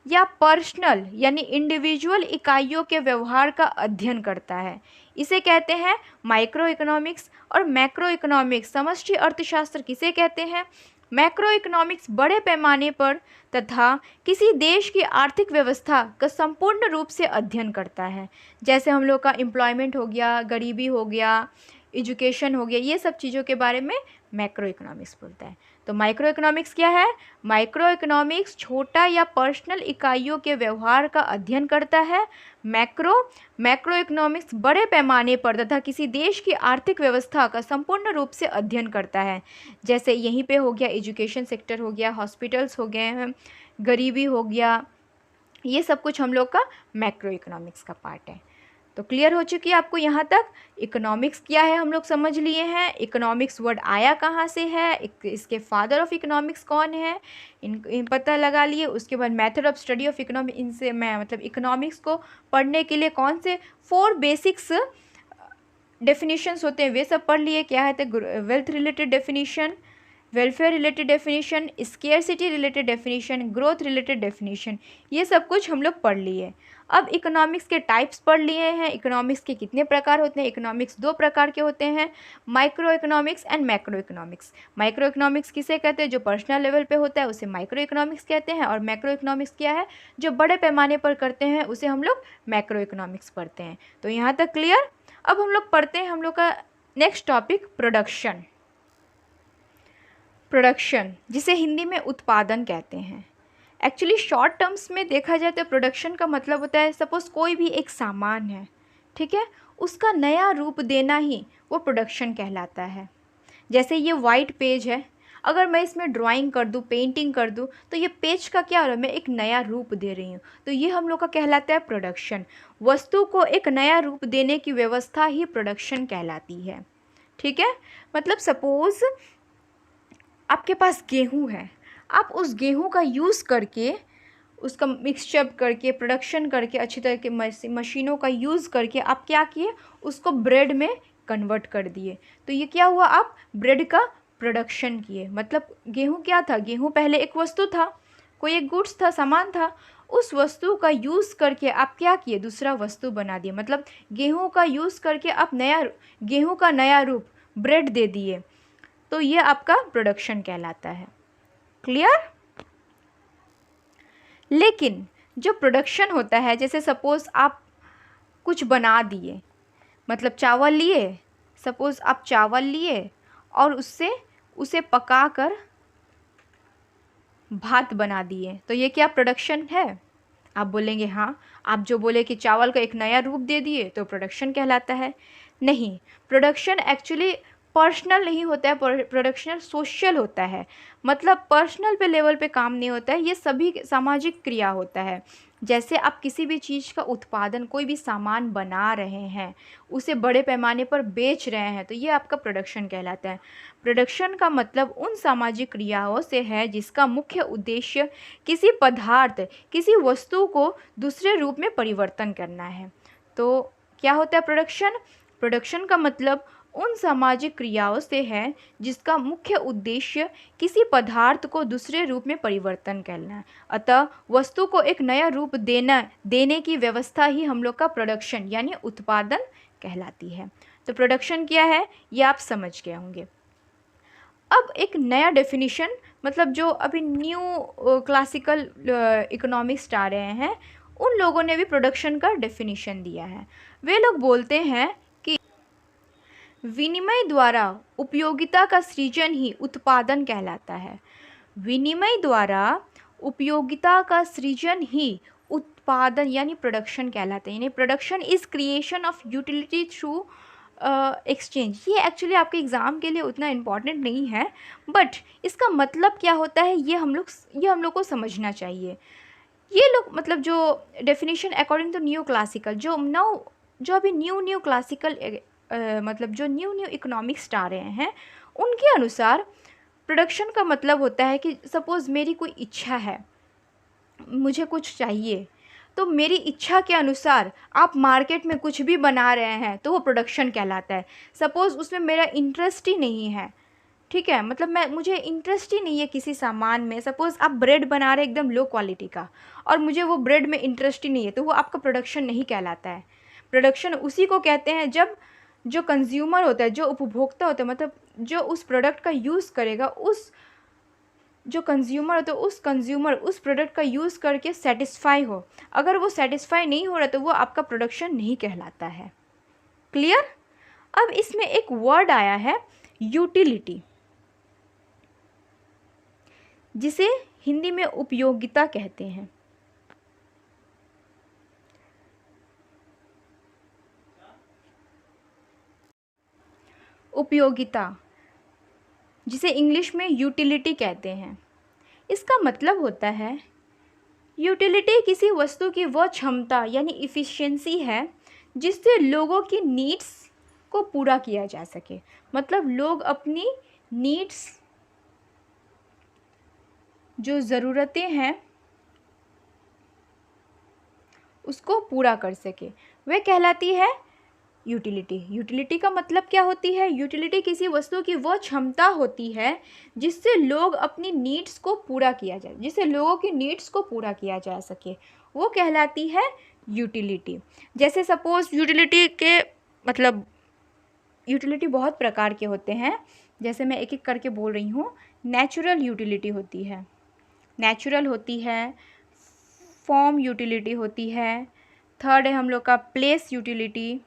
या पर्सनल यानी इंडिविजुअल इकाइयों के व्यवहार का अध्ययन करता है, इसे कहते हैं माइक्रो इकोनॉमिक्स। और मैक्रो इकोनॉमिक्स समष्टि अर्थशास्त्र किसे कहते हैं, मैक्रो इकोनॉमिक्स बड़े पैमाने पर तथा किसी देश की आर्थिक व्यवस्था का संपूर्ण रूप से अध्ययन करता है। जैसे हम लोग का एम्प्लॉयमेंट हो गया, गरीबी हो गया, एजुकेशन हो गया, ये सब चीज़ों के बारे में मैक्रो इकोनॉमिक्स बोलता है। तो माइक्रो इकोनॉमिक्स क्या है, माइक्रो इकोनॉमिक्स छोटा या पर्सनल इकाइयों के व्यवहार का अध्ययन करता है। मैक्रो इकोनॉमिक्स बड़े पैमाने पर तथा किसी देश की आर्थिक व्यवस्था का संपूर्ण रूप से अध्ययन करता है। जैसे यहीं पे हो गया एजुकेशन सेक्टर हो गया, हॉस्पिटल्स हो गए हैं, गरीबी हो गया, ये सब कुछ हम लोग का मैक्रो इकोनॉमिक्स का पार्ट है। तो क्लियर हो चुकी है आपको यहाँ तक इकोनॉमिक्स क्या है, हम लोग समझ लिए हैं। इकोनॉमिक्स वर्ड आया कहाँ से है, इसके फादर ऑफ इकोनॉमिक्स कौन है, इन पता लगा लिए। उसके बाद method of study of economic, इनसे मैं मतलब इकोनॉमिक्स को पढ़ने के लिए कौन से 4 बेसिक्स डेफिनेशंस होते हैं वे सब पढ़ लिए। क्या है, तो wealth related definition, welfare related definition, scarcity related definition, growth related definition, ये सब कुछ हम लोग पढ़ लिए। अब इकोनॉमिक्स के टाइप्स पढ़ लिए हैं, इकोनॉमिक्स के कितने प्रकार होते हैं। इकोनॉमिक्स 2 प्रकार के होते हैं, micro economics and macro economics. Micro economics किसे कहते हैं, जो पर्सनल लेवल पे होता है उसे माइक्रो इकोनॉमिक्स कहते हैं। और मैक्रो इकोनॉमिक्स क्या है, जो बड़े पैमाने पर करते हैं उसे हम लोग मैक्रो इकोनॉमिक्स पढ़ते हैं। तो यहाँ तक क्लियर। अब हम लोग पढ़ते हैं हम लोग का नेक्स्ट टॉपिक प्रोडक्शन। प्रोडक्शन जिसे हिंदी में उत्पादन कहते हैं। एक्चुअली शॉर्ट टर्म्स में देखा जाए तो प्रोडक्शन का मतलब होता है, सपोज़ कोई भी एक सामान है, ठीक है, उसका नया रूप देना ही वो प्रोडक्शन कहलाता है। जैसे ये वाइट पेज है, अगर मैं इसमें ड्राइंग कर दूँ, पेंटिंग कर दूँ, तो ये पेज का क्या हो रहा है, मैं एक नया रूप दे रही हूँ, तो ये हम लोग का कहलाता है प्रोडक्शन। वस्तु को एक नया रूप देने की व्यवस्था ही प्रोडक्शन कहलाती है। ठीक है, मतलब सपोज़ आपके पास गेहूँ है, आप उस गेहूँ का यूज़ करके, उसका मिक्सचर करके, प्रोडक्शन करके, अच्छी तरह के मशीनों का यूज़ करके आप क्या किए, उसको ब्रेड में कन्वर्ट कर दिए। तो ये क्या हुआ, आप ब्रेड का प्रोडक्शन किए। मतलब गेहूँ क्या था, गेहूँ पहले एक वस्तु था, कोई एक गुड्स था, सामान था, उस वस्तु का यूज़ करके आप क्या किए, दूसरा वस्तु बना दिए। मतलब गेहूँ का यूज़ करके आप गेहूँ का नया रूप ब्रेड दे दिए। तो ये आपका प्रोडक्शन कहलाता है। क्लियर। लेकिन जो प्रोडक्शन होता है, जैसे सपोज़ आप कुछ बना दिए, मतलब चावल लिए, सपोज़ आप चावल लिए और उसे पकाकर भात बना दिए, तो ये क्या प्रोडक्शन है? आप बोलेंगे हाँ। आप जो बोले कि चावल का एक नया रूप दे दिए तो प्रोडक्शन कहलाता है। नहीं, प्रोडक्शन एक्चुअली पर्सनल नहीं होता है, प्रोडक्शन सोशल होता है। मतलब पर्सनल पे लेवल पे काम नहीं होता है, ये सभी सामाजिक क्रिया होता है। जैसे आप किसी भी चीज़ का उत्पादन, कोई भी सामान बना रहे हैं, उसे बड़े पैमाने पर बेच रहे हैं, तो ये आपका प्रोडक्शन कहलाता है। प्रोडक्शन का मतलब उन सामाजिक क्रियाओं से है जिसका मुख्य उद्देश्य किसी पदार्थ, किसी वस्तु को दूसरे रूप में परिवर्तन करना है। तो क्या होता है प्रोडक्शन? प्रोडक्शन का मतलब उन सामाजिक क्रियाओं से है जिसका मुख्य उद्देश्य किसी पदार्थ को दूसरे रूप में परिवर्तन करना है। अतः वस्तु को एक नया रूप देने की व्यवस्था ही हम लोग का प्रोडक्शन यानी उत्पादन कहलाती है। तो प्रोडक्शन क्या है ये आप समझ गए होंगे। अब एक नया डेफिनेशन, मतलब जो अभी न्यू क्लासिकल इकोनॉमिक्स आ रहे हैं, उन लोगों ने भी प्रोडक्शन का डेफिनेशन दिया है। वे लोग बोलते हैं कि विनिमय द्वारा उपयोगिता का सृजन ही उत्पादन कहलाता है। विनिमय द्वारा उपयोगिता का सृजन ही उत्पादन यानी प्रोडक्शन कहलाता है। यानी production is creation of utility through exchange. ये एक्चुअली आपके एग्ज़ाम के लिए उतना इम्पॉर्टेंट नहीं है, बट इसका मतलब क्या होता है ये हम लोग को समझना चाहिए। ये लोग मतलब जो definition according to new classical, जो अभी न्यू क्लासिकल मतलब जो न्यू इकोनॉमिक्स आ रहे हैं, उनके अनुसार प्रोडक्शन का मतलब होता है कि सपोज़ मेरी कोई इच्छा है, मुझे कुछ चाहिए, तो मेरी इच्छा के अनुसार आप मार्केट में कुछ भी बना रहे हैं तो वो प्रोडक्शन कहलाता है। सपोज़ उसमें मेरा इंटरेस्ट ही नहीं है, ठीक है, मतलब मुझे इंटरेस्ट ही नहीं है किसी सामान में। सपोज़ आप ब्रेड बना रहे हैं एकदम लो क्वालिटी का, और मुझे वो ब्रेड में इंटरेस्ट ही नहीं है, तो वो आपका प्रोडक्शन नहीं कहलाता है। प्रोडक्शन उसी को कहते हैं जब जो कंज्यूमर होता है, जो उपभोक्ता होता है, मतलब जो उस प्रोडक्ट का यूज़ करेगा, उस जो कंज्यूमर होता है, उस कंज्यूमर उस प्रोडक्ट का यूज़ करके सेटिस्फाई हो। अगर वो सेटिस्फाई नहीं हो रहा तो वो आपका प्रोडक्शन नहीं कहलाता है। क्लियर। अब इसमें एक वर्ड आया है यूटिलिटी, जिसे हिंदी में उपयोगिता कहते हैं। उपयोगिता, जिसे इंग्लिश में यूटिलिटी कहते हैं, इसका मतलब होता है यूटिलिटी किसी वस्तु की वह क्षमता यानी इफ़िशियंसी है जिससे लोगों की नीड्स को पूरा किया जा सके। मतलब लोग अपनी नीड्स, जो ज़रूरतें हैं, उसको पूरा कर सके, वह कहलाती है यूटिलिटी। यूटिलिटी का मतलब क्या होती है? यूटिलिटी किसी वस्तु की वह क्षमता होती है जिससे लोग अपनी नीड्स को पूरा किया जाए, जिससे लोगों की नीड्स को पूरा किया जा सके, वो कहलाती है यूटिलिटी। जैसे सपोज़ यूटिलिटी के मतलब यूटिलिटी बहुत प्रकार के होते हैं, जैसे मैं एक एक करके बोल रही हूँ। नेचुरल यूटिलिटी होती है, नेचुरल होती है, फॉर्म यूटिलिटी होती है, थर्ड है हम लोग का प्लेस यूटिलिटी,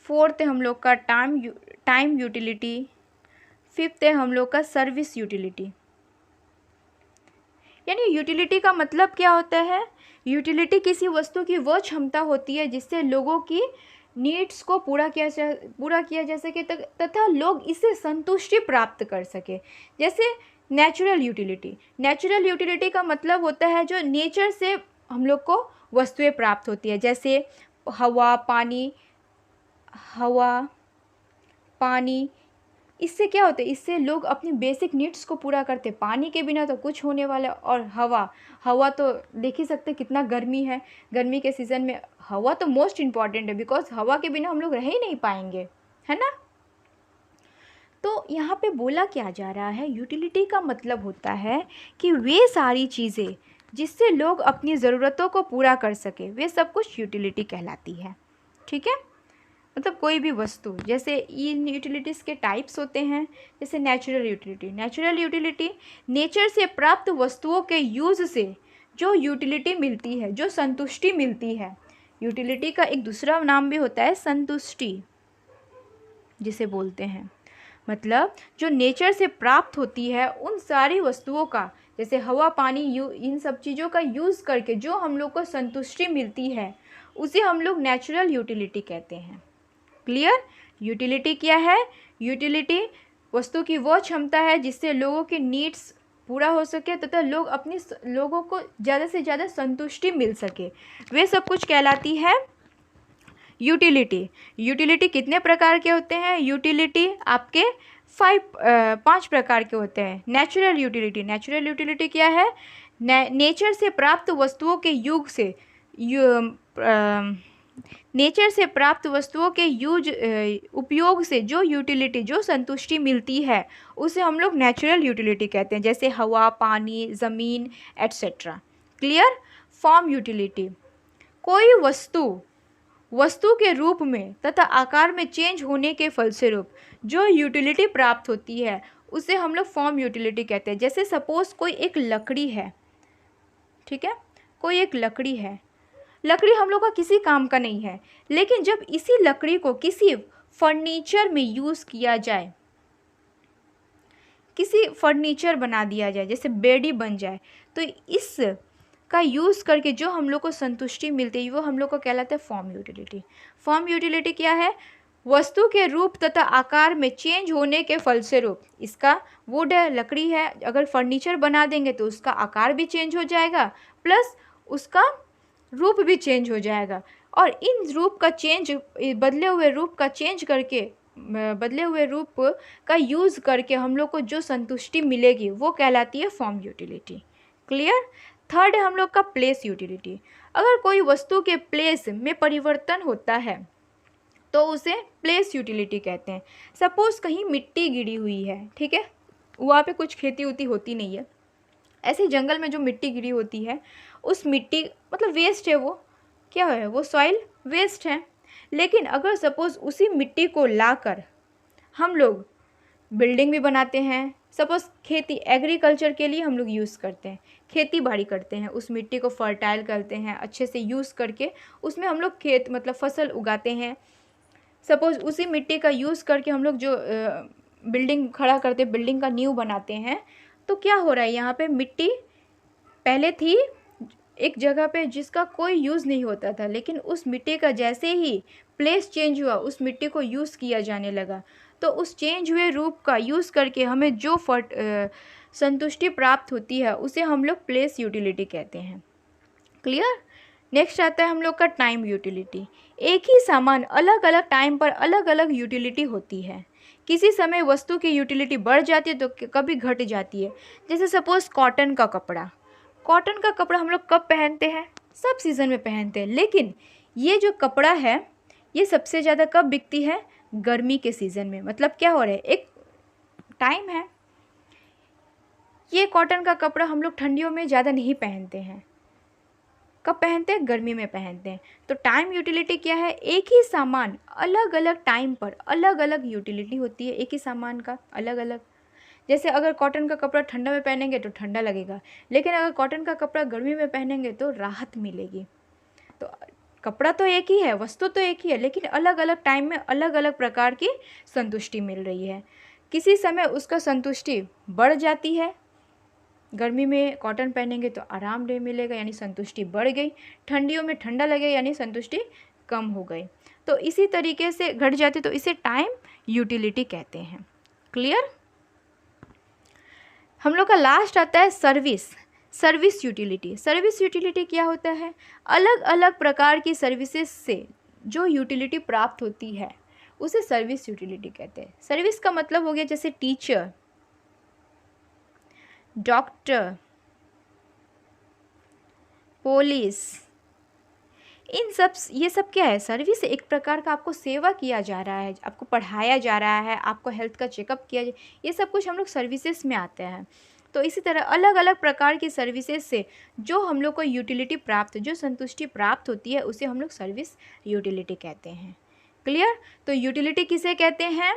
फोर्थ है हम लोग का टाइम यूटिलिटी, फिफ्थ है हम लोग का सर्विस यूटिलिटी। यानी यूटिलिटी का मतलब क्या होता है? यूटिलिटी किसी वस्तु की वह क्षमता होती है जिससे लोगों की नीड्स को पूरा किया जा सके तथा लोग इससे संतुष्टि प्राप्त कर सके। जैसे नेचुरल यूटिलिटी का मतलब होता है जो नेचर से हम लोग को वस्तुएं प्राप्त होती है, जैसे हवा, पानी, इससे क्या होता है, इससे लोग अपनी बेसिक नीड्स को पूरा करते। पानी के बिना तो कुछ होने वाला। और हवा तो देख ही सकते कितना गर्मी है। गर्मी के सीज़न में हवा तो मोस्ट इम्पॉर्टेंट है, बिकॉज हवा के बिना हम लोग रह ही नहीं पाएंगे, है ना। तो यहाँ पे बोला क्या जा रहा है, यूटिलिटी का मतलब होता है कि वे सारी चीज़ें जिससे लोग अपनी ज़रूरतों को पूरा कर सके, वे सब कुछ यूटिलिटी कहलाती है। ठीक है, मतलब कोई भी वस्तु, जैसे इन यूटिलिटीज़ के टाइप्स होते हैं। जैसे natural utility. Natural utility nature से प्राप्त वस्तुओं के यूज़ से जो यूटिलिटी मिलती है, जो संतुष्टि मिलती है। यूटिलिटी का एक दूसरा नाम भी होता है संतुष्टि, जिसे बोलते हैं। मतलब जो नेचर से प्राप्त होती है उन सारी वस्तुओं का, जैसे हवा, पानी, इन सब चीज़ों का यूज़ करके जो हम लोग को संतुष्टि मिलती है, उसे हम लोग नेचुरल यूटिलिटी कहते हैं। क्लियर। यूटिलिटी क्या है? यूटिलिटी वस्तु की वो क्षमता है जिससे लोगों के नीड्स पूरा हो सके तथा लोगों को ज़्यादा से ज़्यादा संतुष्टि मिल सके, वे सब कुछ कहलाती है यूटिलिटी। यूटिलिटी कितने प्रकार के होते हैं? यूटिलिटी आपके 5 प्रकार के होते हैं। Natural utility. नेचुरल यूटिलिटी क्या है? नेचर से प्राप्त वस्तुओं के नेचर से प्राप्त वस्तुओं के उपयोग से जो यूटिलिटी, जो संतुष्टि मिलती है, उसे हम लोग नेचुरल यूटिलिटी कहते हैं। जैसे हवा, पानी, ज़मीन एट्सेट्रा। क्लियर। Form utility. कोई वस्तु के रूप में तथा आकार में चेंज होने के फलस्वरूप जो यूटिलिटी प्राप्त होती है, उसे हम लोग फॉर्म यूटिलिटी कहते हैं। जैसे सपोज कोई एक लकड़ी है, ठीक है, कोई एक लकड़ी है। लकड़ी हम लोग का किसी काम का नहीं है, लेकिन जब इसी लकड़ी को किसी फर्नीचर में यूज़ किया जाए, किसी फर्नीचर बना दिया जाए, जैसे बेडी बन जाए, तो इस का यूज़ करके जो हम लोग को संतुष्टि मिलती है, वो हम लोग को कहलाता है फॉर्म यूटिलिटी। फॉर्म यूटिलिटी क्या है? वस्तु के रूप तथा आकार में चेंज होने के फलस्वरूप, इसका वुड है, लकड़ी है, अगर फर्नीचर बना देंगे तो उसका आकार भी चेंज हो जाएगा, प्लस उसका रूप भी चेंज हो जाएगा। और इन रूप का चेंज, बदले हुए रूप का यूज़ करके हम लोग को जो संतुष्टि मिलेगी, वो कहलाती है फॉर्म यूटिलिटी। क्लियर। थर्ड है हम लोग का प्लेस यूटिलिटी। अगर कोई वस्तु के प्लेस में परिवर्तन होता है तो उसे प्लेस यूटिलिटी कहते हैं। सपोज़ कहीं मिट्टी गिरी हुई है, ठीक है, वहाँ पे कुछ खेती उती होती नहीं है, ऐसे जंगल में जो मिट्टी गिरी होती है, उस मिट्टी मतलब वेस्ट है, वो क्या है, वो सॉइल वेस्ट है। लेकिन अगर सपोज़ उसी मिट्टी को लाकर हम लोग बिल्डिंग भी बनाते हैं, सपोज़ खेती, एग्रीकल्चर के लिए हम लोग यूज़ करते हैं, खेती बाड़ी करते हैं, उस मिट्टी को फर्टाइल करते हैं, अच्छे से यूज़ करके उसमें हम लोग मतलब फसल उगाते हैं। सपोज़ उसी मिट्टी का यूज़ करके हम लोग जो बिल्डिंग खड़ा करते, बिल्डिंग का नींव बनाते हैं, तो क्या हो रहा है, यहाँ पे मिट्टी पहले थी एक जगह पे जिसका कोई यूज़ नहीं होता था, लेकिन उस मिट्टी का जैसे ही प्लेस चेंज हुआ, उस मिट्टी को यूज़ किया जाने लगा, तो उस चेंज हुए रूप का यूज़ करके हमें जो संतुष्टि प्राप्त होती है, उसे हम लोग प्लेस यूटिलिटी कहते हैं। क्लियर। नेक्स्ट आता है हम लोग का टाइम यूटिलिटी। एक ही सामान अलग अलग टाइम पर अलग अलग यूटिलिटी होती है। किसी समय वस्तु की यूटिलिटी बढ़ जाती है तो कभी घट जाती है। जैसे सपोज़ कॉटन का कपड़ा। कॉटन का कपड़ा हम लोग कब पहनते हैं? सब सीज़न में पहनते हैं, लेकिन ये जो कपड़ा है, ये सबसे ज़्यादा कब बिकती है? गर्मी के सीज़न में। मतलब क्या हो रहा है, एक टाइम है। ये कॉटन का कपड़ा हम लोग ठंडियों में ज़्यादा नहीं पहनते हैं, कब पहनते हैं? गर्मी में पहनते हैं। तो टाइम यूटिलिटी क्या है? एक ही सामान अलग अलग टाइम पर अलग अलग यूटिलिटी होती है, एक ही सामान का अलग अलग। जैसे अगर कॉटन का कपड़ा ठंडा में पहनेंगे तो ठंडा लगेगा, लेकिन अगर कॉटन का कपड़ा गर्मी में पहनेंगे तो राहत मिलेगी। तो कपड़ा तो एक ही है, वस्तु तो एक ही है, लेकिन अलग अलग टाइम में अलग अलग प्रकार की संतुष्टि मिल रही है। किसी समय उसका संतुष्टि बढ़ जाती है, गर्मी में कॉटन पहनेंगे तो आरामदेह मिलेगा, यानी संतुष्टि बढ़ गई। ठंडियों में ठंडा लगे, यानी संतुष्टि कम हो गई। तो इसी तरीके से घट जाती, तो इसे टाइम यूटिलिटी कहते हैं। क्लियर। हम लोग का लास्ट आता है सर्विस यूटिलिटी। सर्विस यूटिलिटी क्या होता है? अलग अलग प्रकार की सर्विसेज से जो यूटिलिटी प्राप्त होती है, उसे सर्विस यूटिलिटी कहते हैं। सर्विस का मतलब हो गया जैसे टीचर, डॉक्टर, पुलिस, ये सब क्या है, सर्विस। एक प्रकार का आपको सेवा किया जा रहा है, आपको पढ़ाया जा रहा है, आपको हेल्थ का चेकअप किया जा, ये सब कुछ हम लोग सर्विसेज में आते हैं। तो इसी तरह अलग अलग प्रकार की सर्विसेज से जो हम लोग को यूटिलिटी प्राप्त, जो संतुष्टि प्राप्त होती है, उसे हम लोग सर्विस यूटिलिटी कहते हैं। क्लियर? तो यूटिलिटी किसे कहते हैं?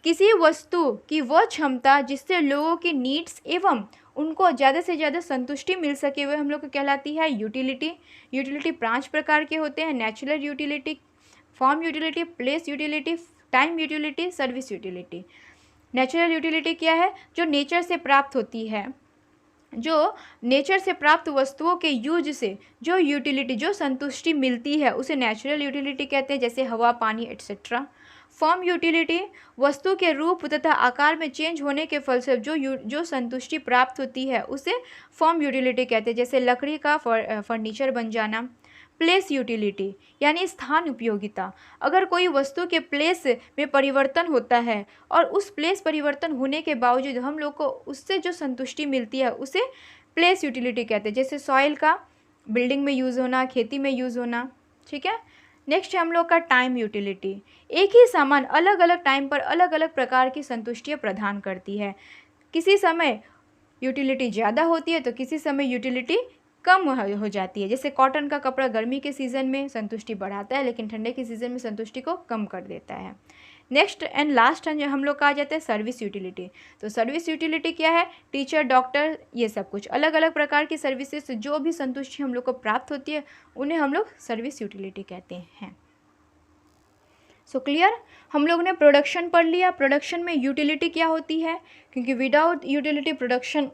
किसी वस्तु की वह क्षमता जिससे लोगों की नीड्स एवं उनको ज़्यादा से ज़्यादा संतुष्टि मिल सके, हुए हम लोग को कहलाती है यूटिलिटी। यूटिलिटी 5 प्रकार के होते हैं: natural utility, form utility, place utility, time utility, service utility. Natural utility क्या है? जो नेचर से प्राप्त होती है, जो नेचर से प्राप्त वस्तुओं के यूज से जो यूटिलिटी, जो संतुष्टि मिलती है, उसे नेचुरल यूटिलिटी कहते हैं, जैसे हवा, पानी एट्सेट्रा। फॉर्म यूटिलिटी वस्तु के रूप तथा आकार में चेंज होने के फलस्वरूप जो संतुष्टि प्राप्त होती है, उसे फॉर्म यूटिलिटी कहते हैं, जैसे लकड़ी का फर्नीचर बन जाना। प्लेस यूटिलिटी यानी स्थान उपयोगिता। अगर कोई वस्तु के प्लेस में परिवर्तन होता है और उस प्लेस परिवर्तन होने के बावजूद हम लोग को उससे जो संतुष्टि मिलती है, उसे प्लेस यूटिलिटी कहते हैं, जैसे सॉइल का बिल्डिंग में यूज़ होना, खेती में यूज़ होना। ठीक है। नेक्स्ट है हम लोग का टाइम यूटिलिटी। एक ही सामान अलग अलग टाइम पर अलग अलग प्रकार की संतुष्टियाँ प्रदान करती है। किसी समय यूटिलिटी ज़्यादा होती है तो किसी समय यूटिलिटी कम हो जाती है। जैसे कॉटन का कपड़ा गर्मी के सीज़न में संतुष्टि बढ़ाता है, लेकिन ठंडे के सीज़न में संतुष्टि को कम कर देता है। नेक्स्ट एंड लास्ट हम लोग का आ जाता है सर्विस यूटिलिटी। तो सर्विस यूटिलिटी क्या है? टीचर, डॉक्टर, ये सब कुछ अलग अलग प्रकार की सर्विसेज से जो भी संतुष्टि हम लोग को प्राप्त होती है, उन्हें हम लोग सर्विस यूटिलिटी कहते हैं। So clear? हम लोग ने प्रोडक्शन पढ़ लिया। प्रोडक्शन में यूटिलिटी क्या होती है, क्योंकि विदाउट यूटिलिटी प्रोडक्शन,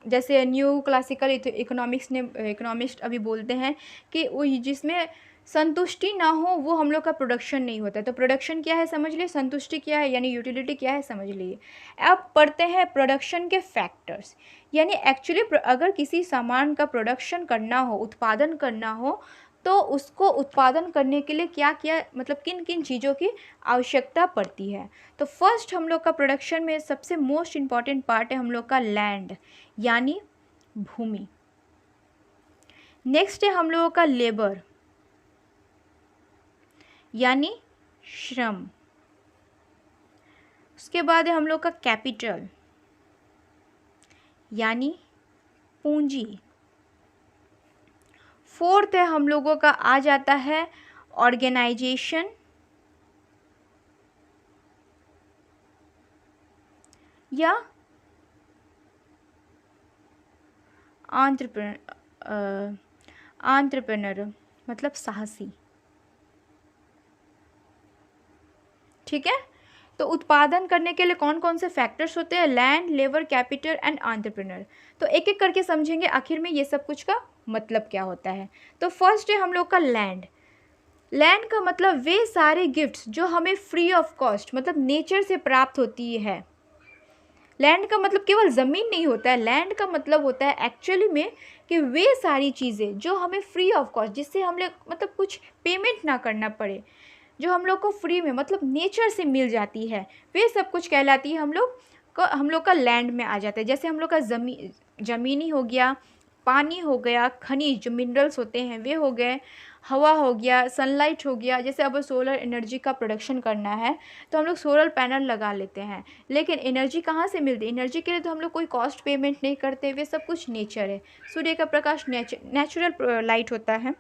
जैसे न्यू क्लासिकल इकोनॉमिस्ट अभी बोलते हैं कि वो जिसमें संतुष्टि ना हो वो हम लोग का प्रोडक्शन नहीं होता। तो प्रोडक्शन क्या है समझ लिए, संतुष्टि क्या है यानी यूटिलिटी क्या है समझ लिए। अब पढ़ते हैं प्रोडक्शन के फैक्टर्स। यानी एक्चुअली अगर किसी सामान का प्रोडक्शन करना हो, उत्पादन करना हो, तो उसको उत्पादन करने के लिए क्या क्या, मतलब किन किन चीज़ों की आवश्यकता पड़ती है। तो फर्स्ट हम लोग का प्रोडक्शन में सबसे मोस्ट इम्पॉर्टेंट पार्ट है हम लोग का लैंड यानी भूमि। नेक्स्ट है हम लोगों का लेबर यानी श्रम। उसके बाद है हम लोग का कैपिटल यानी पूंजी। फोर्थ है हम लोगों का आ जाता है ऑर्गेनाइजेशन या एंटरप्रेन्योर मतलब साहसी। ठीक है। तो उत्पादन करने के लिए कौन कौन से फैक्टर्स होते हैं? Land, labour, capital and entrepreneur. तो एक एक करके समझेंगे आखिर में ये सब कुछ का मतलब क्या होता है। तो फर्स्ट है हम लोग का लैंड। लैंड का मतलब वे सारे गिफ्ट्स जो हमें फ्री ऑफ कॉस्ट, मतलब नेचर से प्राप्त होती है। लैंड का मतलब केवल ज़मीन नहीं होता है, लैंड का मतलब होता है एक्चुअली में कि वे सारी चीज़ें जो हमें फ्री ऑफ कॉस्ट, जिससे हम लोग मतलब कुछ पेमेंट ना करना पड़े, जो हम लोग को फ्री में मतलब नेचर से मिल जाती है, वे सब कुछ कहलाती है हम लोग का लैंड में आ जाता है। जैसे हम लोग का ज़मीनी हो गया, पानी हो गया, खनिज जो मिनरल्स होते हैं वे हो गए, हवा हो गया, सनलाइट हो गया। जैसे अब सोलर एनर्जी का प्रोडक्शन करना है तो हम लोग सोलर पैनल लगा लेते हैं, लेकिन एनर्जी कहाँ से मिलती है? एनर्जी के लिए तो हम लोग कोई कॉस्ट पेमेंट नहीं करते, वे सब कुछ नेचर है। सूर्य का प्रकाश नेचुरल लाइट होता है।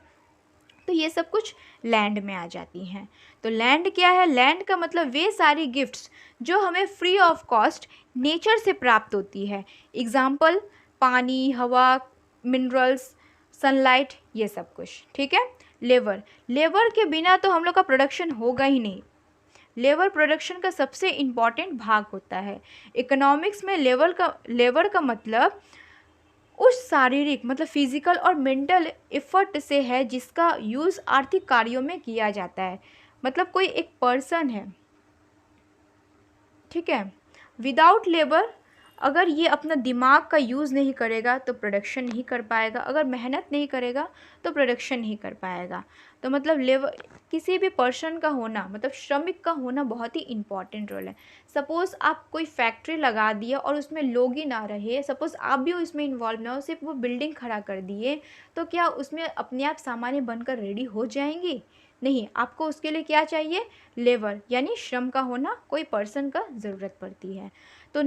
तो ये सब कुछ लैंड में आ जाती हैं। तो लैंड क्या है? लैंड का मतलब वे सारी गिफ्ट्स जो हमें फ्री ऑफ कॉस्ट नेचर से प्राप्त होती है। एग्जाम्पल पानी, हवा, मिनरल्स, सनलाइट, ये सब कुछ। ठीक है। लेबर के बिना तो हम लोग का प्रोडक्शन होगा ही नहीं। लेबर प्रोडक्शन का सबसे इम्पॉर्टेंट भाग होता है। इकोनॉमिक्स में लेबर का मतलब उस शारीरिक मतलब फिजिकल और मेंटल एफर्ट से है जिसका यूज़ आर्थिक कार्यों में किया जाता है। मतलब कोई एक पर्सन है, ठीक है, विदाउट लेबर अगर ये अपना दिमाग का यूज़ नहीं करेगा तो प्रोडक्शन नहीं कर पाएगा, अगर मेहनत नहीं करेगा तो प्रोडक्शन नहीं कर पाएगा। तो मतलब लेबर, किसी भी पर्सन का होना, मतलब श्रमिक का होना बहुत ही इम्पॉर्टेंट रोल है। सपोज़ आप कोई फैक्ट्री लगा दिए और उसमें लोग ही ना रहे, सपोज़ आप भी उसमें इन्वॉल्व ना हो, सिर्फ वो बिल्डिंग खड़ा कर दिए, तो क्या उसमें अपने आप सामानें बनकर रेडी हो जाएंगी? नहीं, आपको उसके लिए क्या चाहिए? लेबर यानी श्रम का होना, कोई पर्सन का ज़रूरत पड़ती है। तो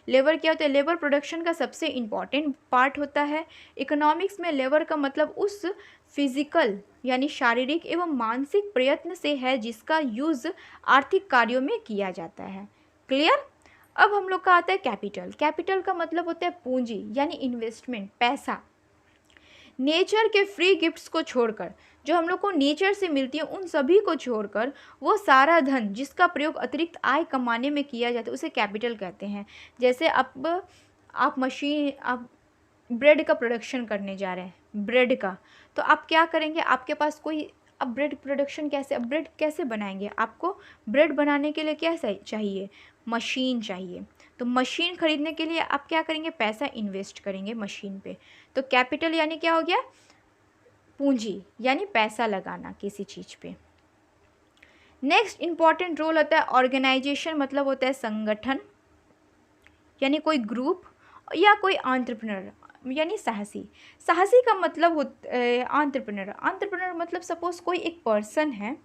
लेबर क्या होता है? लेबर प्रोडक्शन का सबसे इम्पॉर्टेंट पार्ट होता है। इकोनॉमिक्स में लेबर का मतलब उस फिजिकल यानी शारीरिक एवं मानसिक प्रयत्न से है जिसका यूज़ आर्थिक कार्यों में किया जाता है। क्लियर? अब हम लोग का आता है कैपिटल। कैपिटल का मतलब होता है पूंजी यानी इन्वेस्टमेंट, पैसा। नेचर के फ्री गिफ्ट्स को छोड़कर, जो हम लोग को नेचर से मिलती है उन सभी को छोड़कर, वो सारा धन जिसका प्रयोग अतिरिक्त आय कमाने में किया जाता है उसे कैपिटल कहते हैं। जैसे आप ब्रेड का प्रोडक्शन करने जा रहे हैं, ब्रेड का, तो आप क्या करेंगे? आपके पास कोई, अब ब्रेड प्रोडक्शन कैसे, अब ब्रेड कैसे बनाएंगे? आपको ब्रेड बनाने के लिए क्या चाहिए? मशीन चाहिए। तो मशीन खरीदने के लिए आप क्या करेंगे? पैसा इन्वेस्ट करेंगे मशीन पे। तो कैपिटल यानी क्या हो गया? पूंजी यानी पैसा लगाना किसी चीज़ पे। नेक्स्ट इंपॉर्टेंट रोल होता है ऑर्गेनाइजेशन, मतलब होता है संगठन यानी कोई ग्रुप, या कोई एंटरप्रेन्योर यानी साहसी। साहसी का मतलब एंटरप्रेन्योर। एंटरप्रेन्योर मतलब सपोज कोई एक पर्सन है,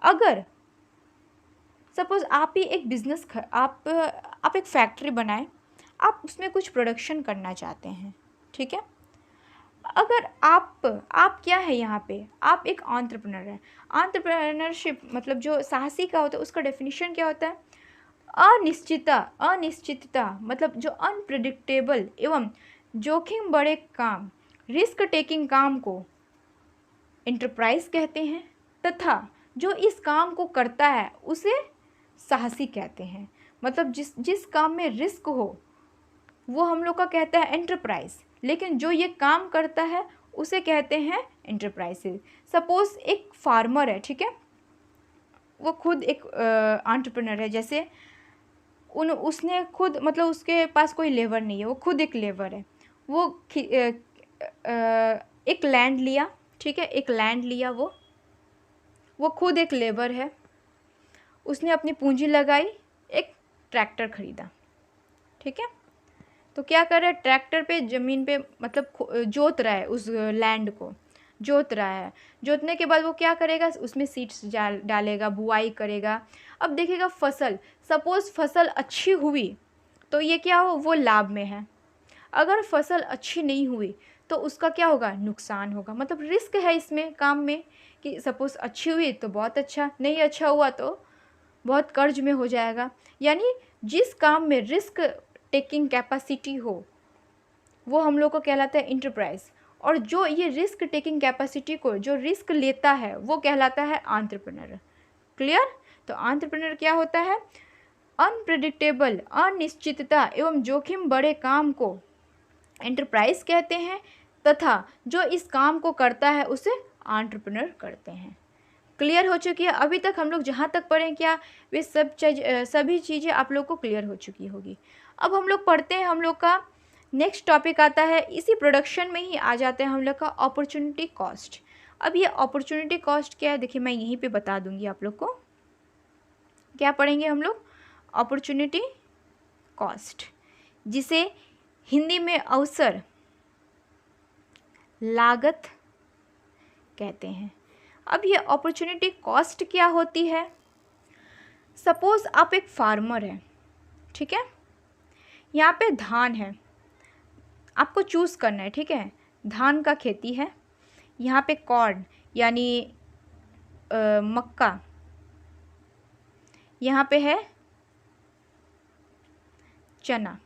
अगर सपोज आप ही एक बिज़नेस आप एक फैक्ट्री बनाएं, आप उसमें कुछ प्रोडक्शन करना चाहते हैं, ठीक है? अगर आप क्या है यहाँ पे? आप एक एंटरप्रेन्योर है। एंटरप्रेन्योरशिप मतलब जो साहसी का होता है उसका डेफिनेशन क्या होता है? अनिश्चितता मतलब जो अनप्रिडिक्टेबल एवं जोखिम बड़े काम, रिस्क टेकिंग काम को एंटरप्राइज कहते हैं, तथा जो इस काम को करता है उसे साहसी कहते हैं। मतलब जिस काम में रिस्क हो वो हम लोग का कहता है एंटरप्राइज, लेकिन जो ये काम करता है उसे कहते हैं एंटरप्राइजेज। सपोज एक फार्मर है, ठीक है, वो खुद एक एंटरप्रेन्योर है। जैसे उसने खुद, मतलब उसके पास कोई लेबर नहीं है, वो खुद एक लेबर है। वो एक लैंड लिया, ठीक है, एक लैंड लिया, वो खुद एक लेबर है। उसने अपनी पूंजी लगाई, एक ट्रैक्टर खरीदा, ठीक है। तो क्या कर रहा है? ट्रैक्टर पे ज़मीन पे मतलब जोत रहा है, उस लैंड को जोत रहा है। जोतने के बाद वो क्या करेगा? उसमें सीड्स डालेगा, बुआई करेगा। अब देखेगा फसल, सपोज़ फसल अच्छी हुई तो ये क्या हो? वो लाभ में है। अगर फसल अच्छी नहीं हुई तो उसका क्या होगा? नुकसान होगा। मतलब रिस्क है इसमें काम में, कि सपोज़ अच्छी हुई तो बहुत अच्छा, नहीं अच्छा हुआ तो बहुत कर्ज में हो जाएगा। यानी जिस काम में रिस्क टेकिंग कैपेसिटी हो वो हम लोग को कहलाता है इंटरप्राइज, और जो ये रिस्क टेकिंग कैपेसिटी को जो रिस्क लेता है वो कहलाता है एंटरप्रेन्योर। क्लियर? तो एंटरप्रेन्योर क्या होता है? अनप्रेडिक्टेबल, अनिश्चितता एवं जोखिम बड़े काम को एंटरप्राइज कहते हैं, तथा जो इस काम को करता है उसे एंटरप्रेन्योर करते हैं। क्लियर हो चुकी है? अभी तक हम लोग जहाँ तक पढ़ें क्या वे सभी चीज़ें आप लोग को क्लियर हो चुकी होगी। अब हम लोग पढ़ते हैं, हम लोग का नेक्स्ट टॉपिक आता है, इसी प्रोडक्शन में ही आ जाते हैं हम लोग का अपॉर्चुनिटी कॉस्ट। अब ये अपॉर्चुनिटी कॉस्ट क्या है? देखिए मैं यहीं पे बता दूंगी आप लोग को। क्या पढ़ेंगे हम लोग? अपॉर्चुनिटी कॉस्ट, जिसे हिंदी में अवसर लागत कहते हैं। अब ये अपॉर्चुनिटी कॉस्ट क्या होती है? सपोज़ आप एक फार्मर हैं, ठीक है, यहाँ पे धान है, आपको चूज़ करना है, ठीक है, धान का खेती है। यहाँ पे कॉर्न यानी मक्का, यहाँ पे है चना।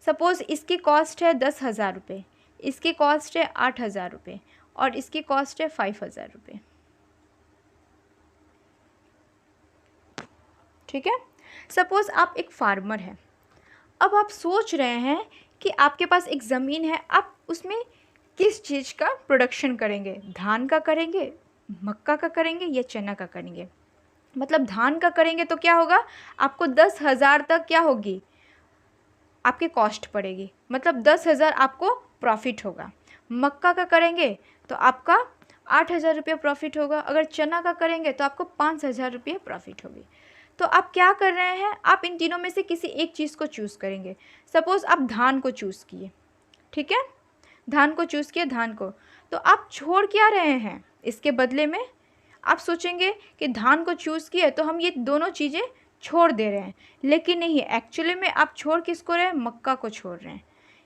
सपोज़ इसकी कॉस्ट है 10,000 रुपये, इसकी कॉस्ट है 8,000 रुपये, और इसकी कॉस्ट है 5,000 रुपये, ठीक है। सपोज़ आप एक फार्मर हैं, अब आप सोच रहे हैं कि आपके पास एक ज़मीन है, आप उसमें किस चीज़ का प्रोडक्शन करेंगे? धान का करेंगे, मक्का का करेंगे, या चना का करेंगे? मतलब धान का करेंगे तो क्या होगा? आपको 10,000 तक क्या होगी? आपके कॉस्ट पड़ेगी, मतलब 10,000 आपको प्रॉफिट होगा। मक्का का करेंगे तो आपका 8,000 रुपये प्रॉफिट होगा। अगर चना का करेंगे तो आपको 5,000 रुपये प्रॉफिट होगी। तो आप क्या कर रहे हैं, आप इन तीनों में से किसी एक चीज़ को चूज़ करेंगे। सपोज़ आप धान को चूज़ किए, ठीक है, धान को चूज़ किए, धान को, तो आप छोड़ क्या रहे हैं इसके बदले में? आप सोचेंगे कि धान को चूज़ किए तो हम ये दोनों चीज़ें छोड़ दे रहे हैं, लेकिन नहीं, एक्चुअली में आप छोड़ किसको रहे हैं? मक्का को छोड़ रहे हैं।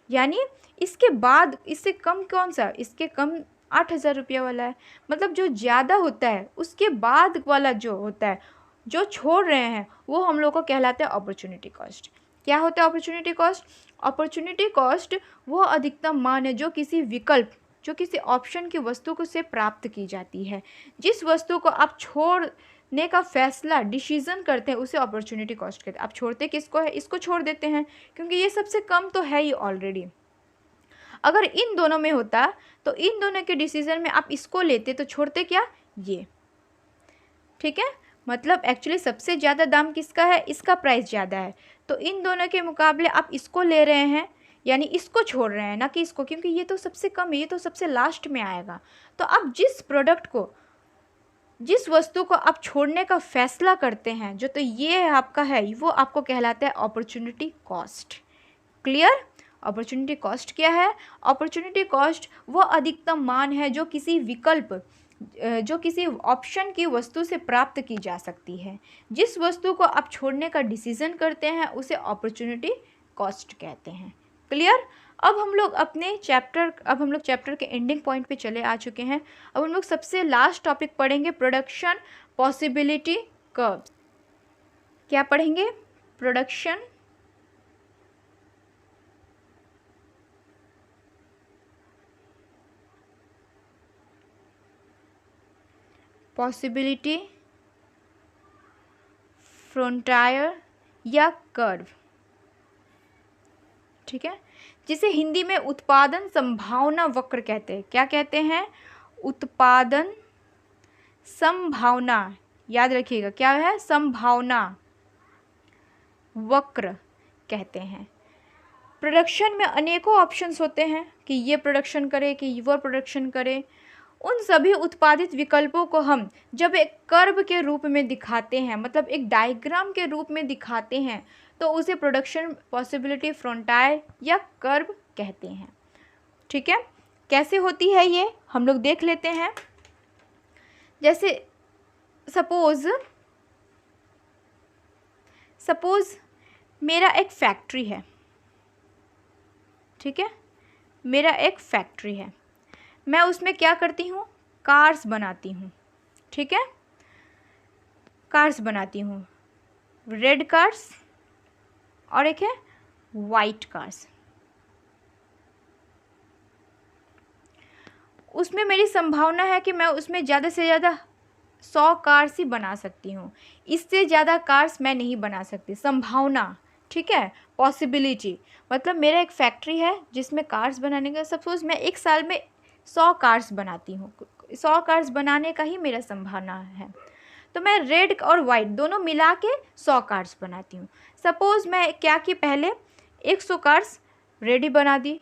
यानी इसके बाद इससे कम कौन सा, इसके कम 8,000 रुपये वाला है। मतलब जो ज़्यादा होता है उसके बाद वाला जो होता है, जो छोड़ रहे हैं, वो हम लोग को कहलाता है अपॉर्चुनिटी कॉस्ट। क्या होता है अपॉर्चुनिटी कॉस्ट? अपॉर्चुनिटी कॉस्ट वो अधिकतम मान है जो किसी विकल्प, जो किसी ऑप्शन की वस्तु को से प्राप्त की जाती है। जिस वस्तु को आप छोड़ने का फैसला, डिसीजन करते हैं, उसे अपॉर्चुनिटी कॉस्ट कहते हैं। आप छोड़ते किसको है? इसको छोड़ देते हैं, क्योंकि ये सबसे कम तो है ही ऑलरेडी। अगर इन दोनों में होता तो इन दोनों के डिसीजन में आप इसको लेते तो छोड़ते क्या? ये, ठीक है। मतलब एक्चुअली सबसे ज़्यादा दाम किसका है? इसका प्राइस ज़्यादा है, तो इन दोनों के मुकाबले आप इसको ले रहे हैं, यानी इसको छोड़ रहे हैं, ना कि इसको, क्योंकि ये तो सबसे कम है, ये तो सबसे लास्ट में आएगा। तो आप जिस प्रोडक्ट को, जिस वस्तु को आप छोड़ने का फैसला करते हैं, जो तो ये आपका है, वो आपको कहलाता है opportunity cost. Clear? Opportunity cost क्या है? अपॉर्चुनिटी कॉस्ट वो अधिकतम मान है जो किसी विकल्प, जो किसी ऑप्शन की वस्तु से प्राप्त की जा सकती है। जिस वस्तु को आप छोड़ने का डिसीजन करते हैं उसे अपॉर्चुनिटी कॉस्ट कहते हैं। क्लियर? अब हम लोग चैप्टर के एंडिंग पॉइंट पे चले आ चुके हैं। अब हम लोग सबसे लास्ट टॉपिक पढ़ेंगे, प्रोडक्शन पॉसिबिलिटी कर्व। क्या पढ़ेंगे? प्रोडक्शन पॉसिबिलिटी फ्रंटायर या कर्व, ठीक है, जिसे हिंदी में उत्पादन संभावना वक्र कहते हैं। क्या कहते हैं? उत्पादन संभावना, याद रखिएगा क्या है? संभावना वक्र कहते हैं। प्रोडक्शन में अनेकों ऑप्शंस होते हैं कि ये प्रोडक्शन करे, कि वो प्रोडक्शन करे। उन सभी उत्पादित विकल्पों को हम जब एक कर्व के रूप में दिखाते हैं, मतलब एक डायग्राम के रूप में दिखाते हैं, तो उसे प्रोडक्शन पॉसिबिलिटी फ्रंटायर या कर्व कहते हैं। ठीक है, कैसे होती है ये हम लोग देख लेते हैं। जैसे सपोज मेरा एक फैक्ट्री है, ठीक है, मेरा एक फैक्ट्री है, मैं उसमें क्या करती हूँ? कार्स बनाती हूँ, ठीक है, कार्स बनाती हूँ, रेड कार्स और एक है वाइट कार्स। उसमें मेरी संभावना है कि मैं उसमें ज़्यादा से ज़्यादा 100 कार्स ही बना सकती हूँ, इससे ज़्यादा कार्स मैं नहीं बना सकती। संभावना, ठीक है, पॉसिबिलिटी, मतलब मेरा एक फैक्ट्री है जिसमें कार्स बनाने का, सपोज मैं एक साल में 100 कार्स बनाती हूँ, 100 कार्स बनाने का ही मेरा संभावना है, तो मैं रेड और वाइट दोनों मिला के 100 कार्स बनाती हूँ। सपोज़ मैं क्या कि पहले 100 कार्स रेडी बना दी,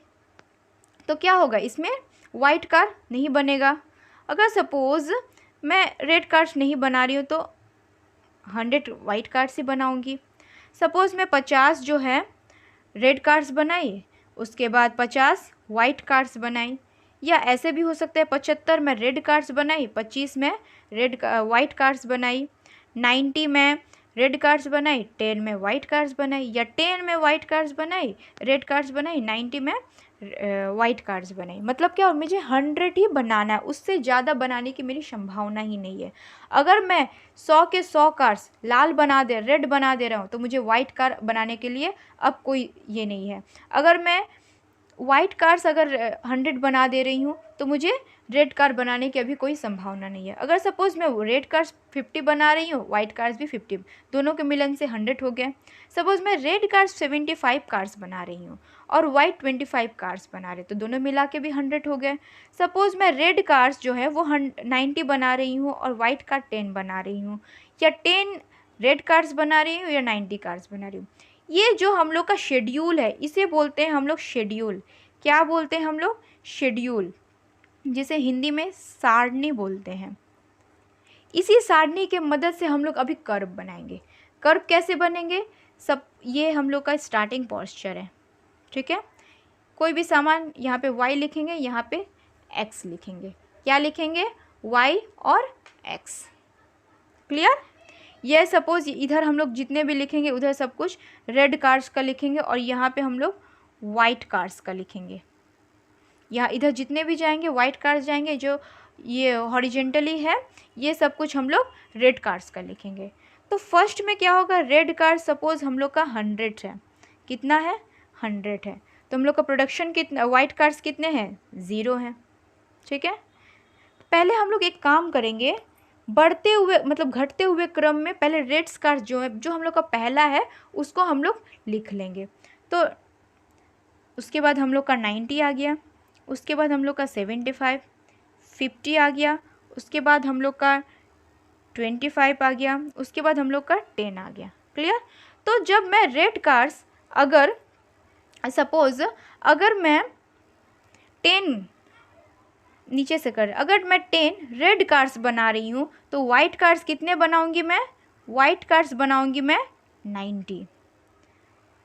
तो क्या होगा? इसमें वाइट कार नहीं बनेगा। अगर सपोज़ मैं रेड कार्स नहीं बना रही हूँ तो 100 वाइट कार्स ही बनाऊँगी। सपोज़ मैं 50 जो है रेड कार्स बनाई, उसके बाद 50 वाइट कार्स बनाई, या ऐसे भी हो सकता है 75 में रेड कार्स बनाई, 25 में वाइट कार्स बनाई, 90 में रेड कार्स बनाई, 10 में वाइट कार्स बनाई, या 10 में वाइट कार्स बनाई, रेड कार्स बनाई, 90 में वाइट कार्स बनाई। मतलब क्या, मुझे 100 ही बनाना है, उससे ज़्यादा बनाने की मेरी संभावना ही नहीं है। अगर मैं 100 के 100 कार्स लाल बना दे, रेड बना दे रहा हूँ, तो मुझे वाइट कार बनाने के लिए अब कोई ये नहीं है। अगर मैं वाइट कार्स अगर 100 बना दे रही हूँ तो मुझे रेड कार बनाने की अभी कोई संभावना नहीं है। अगर सपोज़ मैं रेड कार्स 50 बना रही हूँ, वाइट कार्स भी 50, दोनों के मिलन से 100 हो गया। सपोज़ मैं रेड कार्स 75 कार्स बना रही हूँ और वाइट 25 कार्स बना रहे, तो दोनों मिला के भी 100 हो गए। सपोज़ मैं रेड कार्स जो है वो 90 बना रही हूँ और वाइट कार 10 बना रही हूँ, या 10 रेड कार्स बना रही हूँ या 90 कार्स बना रही हूँ। ये जो हम लोग का शेड्यूल है इसे बोलते हैं हम लोग शेड्यूल। क्या बोलते हैं हम लोग? शेड्यूल, जिसे हिंदी में सारणी बोलते हैं। इसी सारणी के मदद से हम लोग अभी कर्व बनाएंगे। कर्व कैसे बनेंगे? सब ये हम लोग का स्टार्टिंग पोस्चर है, ठीक है। कोई भी सामान यहाँ पे y लिखेंगे, यहाँ पे x लिखेंगे। क्या लिखेंगे? y और x। क्लियर? ये सपोज इधर हम लोग जितने भी लिखेंगे उधर सब कुछ रेड कार्स का लिखेंगे और यहाँ पे हम लोग वाइट कार्स का लिखेंगे। यहाँ इधर जितने भी जाएंगे वाइट कार्स जाएंगे, जो ये हॉरिजेंटली है ये सब कुछ हम लोग रेड कार्स का लिखेंगे। तो फर्स्ट में क्या होगा? रेड कार्स सपोज हम लोग का 100 है। कितना है? 100 है। तो हम लोग का प्रोडक्शन कितना, वाइट कार्स कितने हैं? 0 हैं, ठीक है। पहले हम लोग एक काम करेंगे, बढ़ते हुए मतलब घटते हुए क्रम में पहले रेड कार्स जो है, जो हम लोग का पहला है उसको हम लोग लिख लेंगे। तो उसके बाद हम लोग का 90 आ गया, उसके बाद हम लोग का 75, 50 आ गया, उसके बाद हम लोग का 25 आ गया, उसके बाद हम लोग का 10 आ गया। क्लियर? तो जब मैं रेड कार्स, अगर सपोज अगर मैं 10 नीचे से कर, अगर मैं 10 रेड कार्स बना रही हूँ तो वाइट कार्स कितने बनाऊंगी मैं? वाइट कार्स बनाऊंगी मैं 90।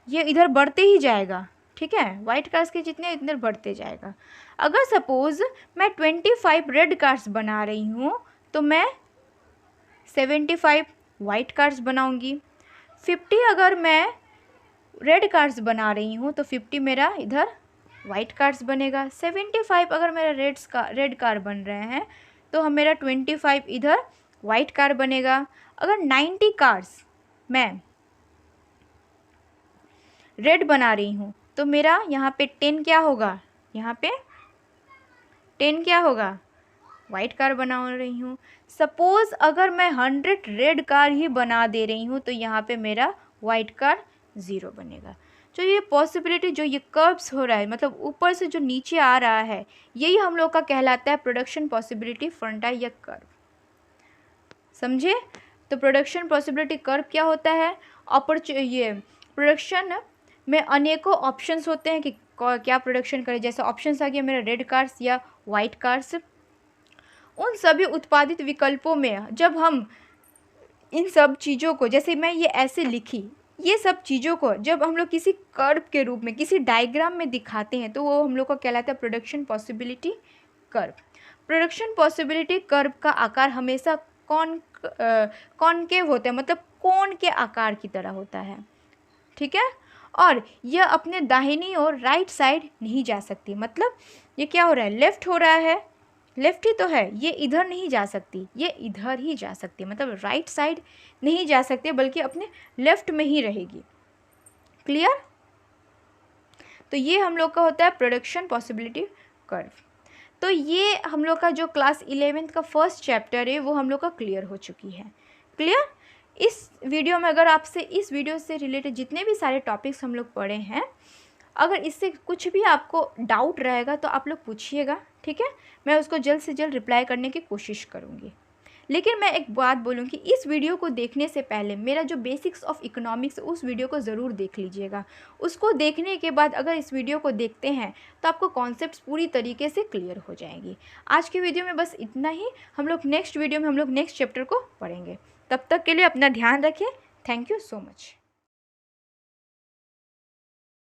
ये इधर बढ़ते ही जाएगा, ठीक है। वाइट कार्स के जितने इधर बढ़ते जाएगा। अगर सपोज मैं 25 रेड कार्स बना रही हूँ तो मैं 75 वाइट कार्स बनाऊंगी। 50 अगर मैं रेड कार्स बना रही हूँ तो 50 मेरा इधर वाइट कार्स बनेगा। 75 अगर मेरा रेड कार बन रहे हैं तो हम मेरा 25 इधर वाइट कार बनेगा। अगर 90 कार्स मैं रेड बना रही हूँ तो मेरा यहाँ पे 10 क्या होगा? यहाँ पे 10 क्या होगा? वाइट कार बना रही हूँ। सपोज़ अगर मैं 100 रेड कार ही बना दे रही हूँ तो यहाँ पे मेरा वाइट कार 0 बनेगा। जो ये पॉसिबिलिटी, जो ये कर्व्स हो रहा है, मतलब ऊपर से जो नीचे आ रहा है, यही हम लोग का कहलाता है प्रोडक्शन पॉसिबिलिटी फ्रंटाइल या कर्व। समझे? तो प्रोडक्शन पॉसिबिलिटी कर्व क्या होता है? ये प्रोडक्शन में अनेकों ऑप्शंस होते हैं कि क्या प्रोडक्शन करें। जैसे ऑप्शंस आ गया मेरा रेड कार्स या वाइट कार्स। उन सभी उत्पादित विकल्पों में जब हम इन सब चीज़ों को, जैसे मैं ये ऐसे लिखी, ये सब चीज़ों को जब हम लोग किसी कर्व के रूप में, किसी डायग्राम में दिखाते हैं तो वो हम लोग का कहलाता है production possibility curve. Production possibility curve का आकार हमेशा कॉनकेव होता है, मतलब कोण के आकार की तरह होता है, ठीक है। और यह अपने दाहिनी और राइट साइड नहीं जा सकती। मतलब ये क्या हो रहा है? लेफ़्ट हो रहा है, लेफ़्ट ही तो है, ये इधर नहीं जा सकती, ये इधर ही जा सकती है। मतलब राइट साइड नहीं जा सकती बल्कि अपने लेफ़्ट में ही रहेगी। क्लियर? तो ये हम लोग का होता है प्रोडक्शन पॉसिबिलिटी कर्व। तो ये हम लोग का जो क्लास 11th का फर्स्ट चैप्टर है वो हम लोग का क्लियर हो चुकी है। क्लियर? इस वीडियो में अगर आपसे इस वीडियो से रिलेटेड जितने भी सारे टॉपिक्स हम लोग पढ़े हैं, अगर इससे कुछ भी आपको डाउट रहेगा तो आप लोग पूछिएगा, ठीक है। मैं उसको जल्द से जल्द रिप्लाई करने की कोशिश करूँगी। लेकिन मैं एक बात बोलूँ कि इस वीडियो को देखने से पहले मेरा जो बेसिक्स ऑफ इकोनॉमिक्स उस वीडियो को ज़रूर देख लीजिएगा। उसको देखने के बाद अगर इस वीडियो को देखते हैं तो आपको कॉन्सेप्ट्स पूरी तरीके से क्लियर हो जाएंगी। आज के वीडियो में बस इतना ही। हम लोग नेक्स्ट वीडियो में हम लोग नेक्स्ट चैप्टर को पढ़ेंगे। तब तक के लिए अपना ध्यान रखें। Thank you so much.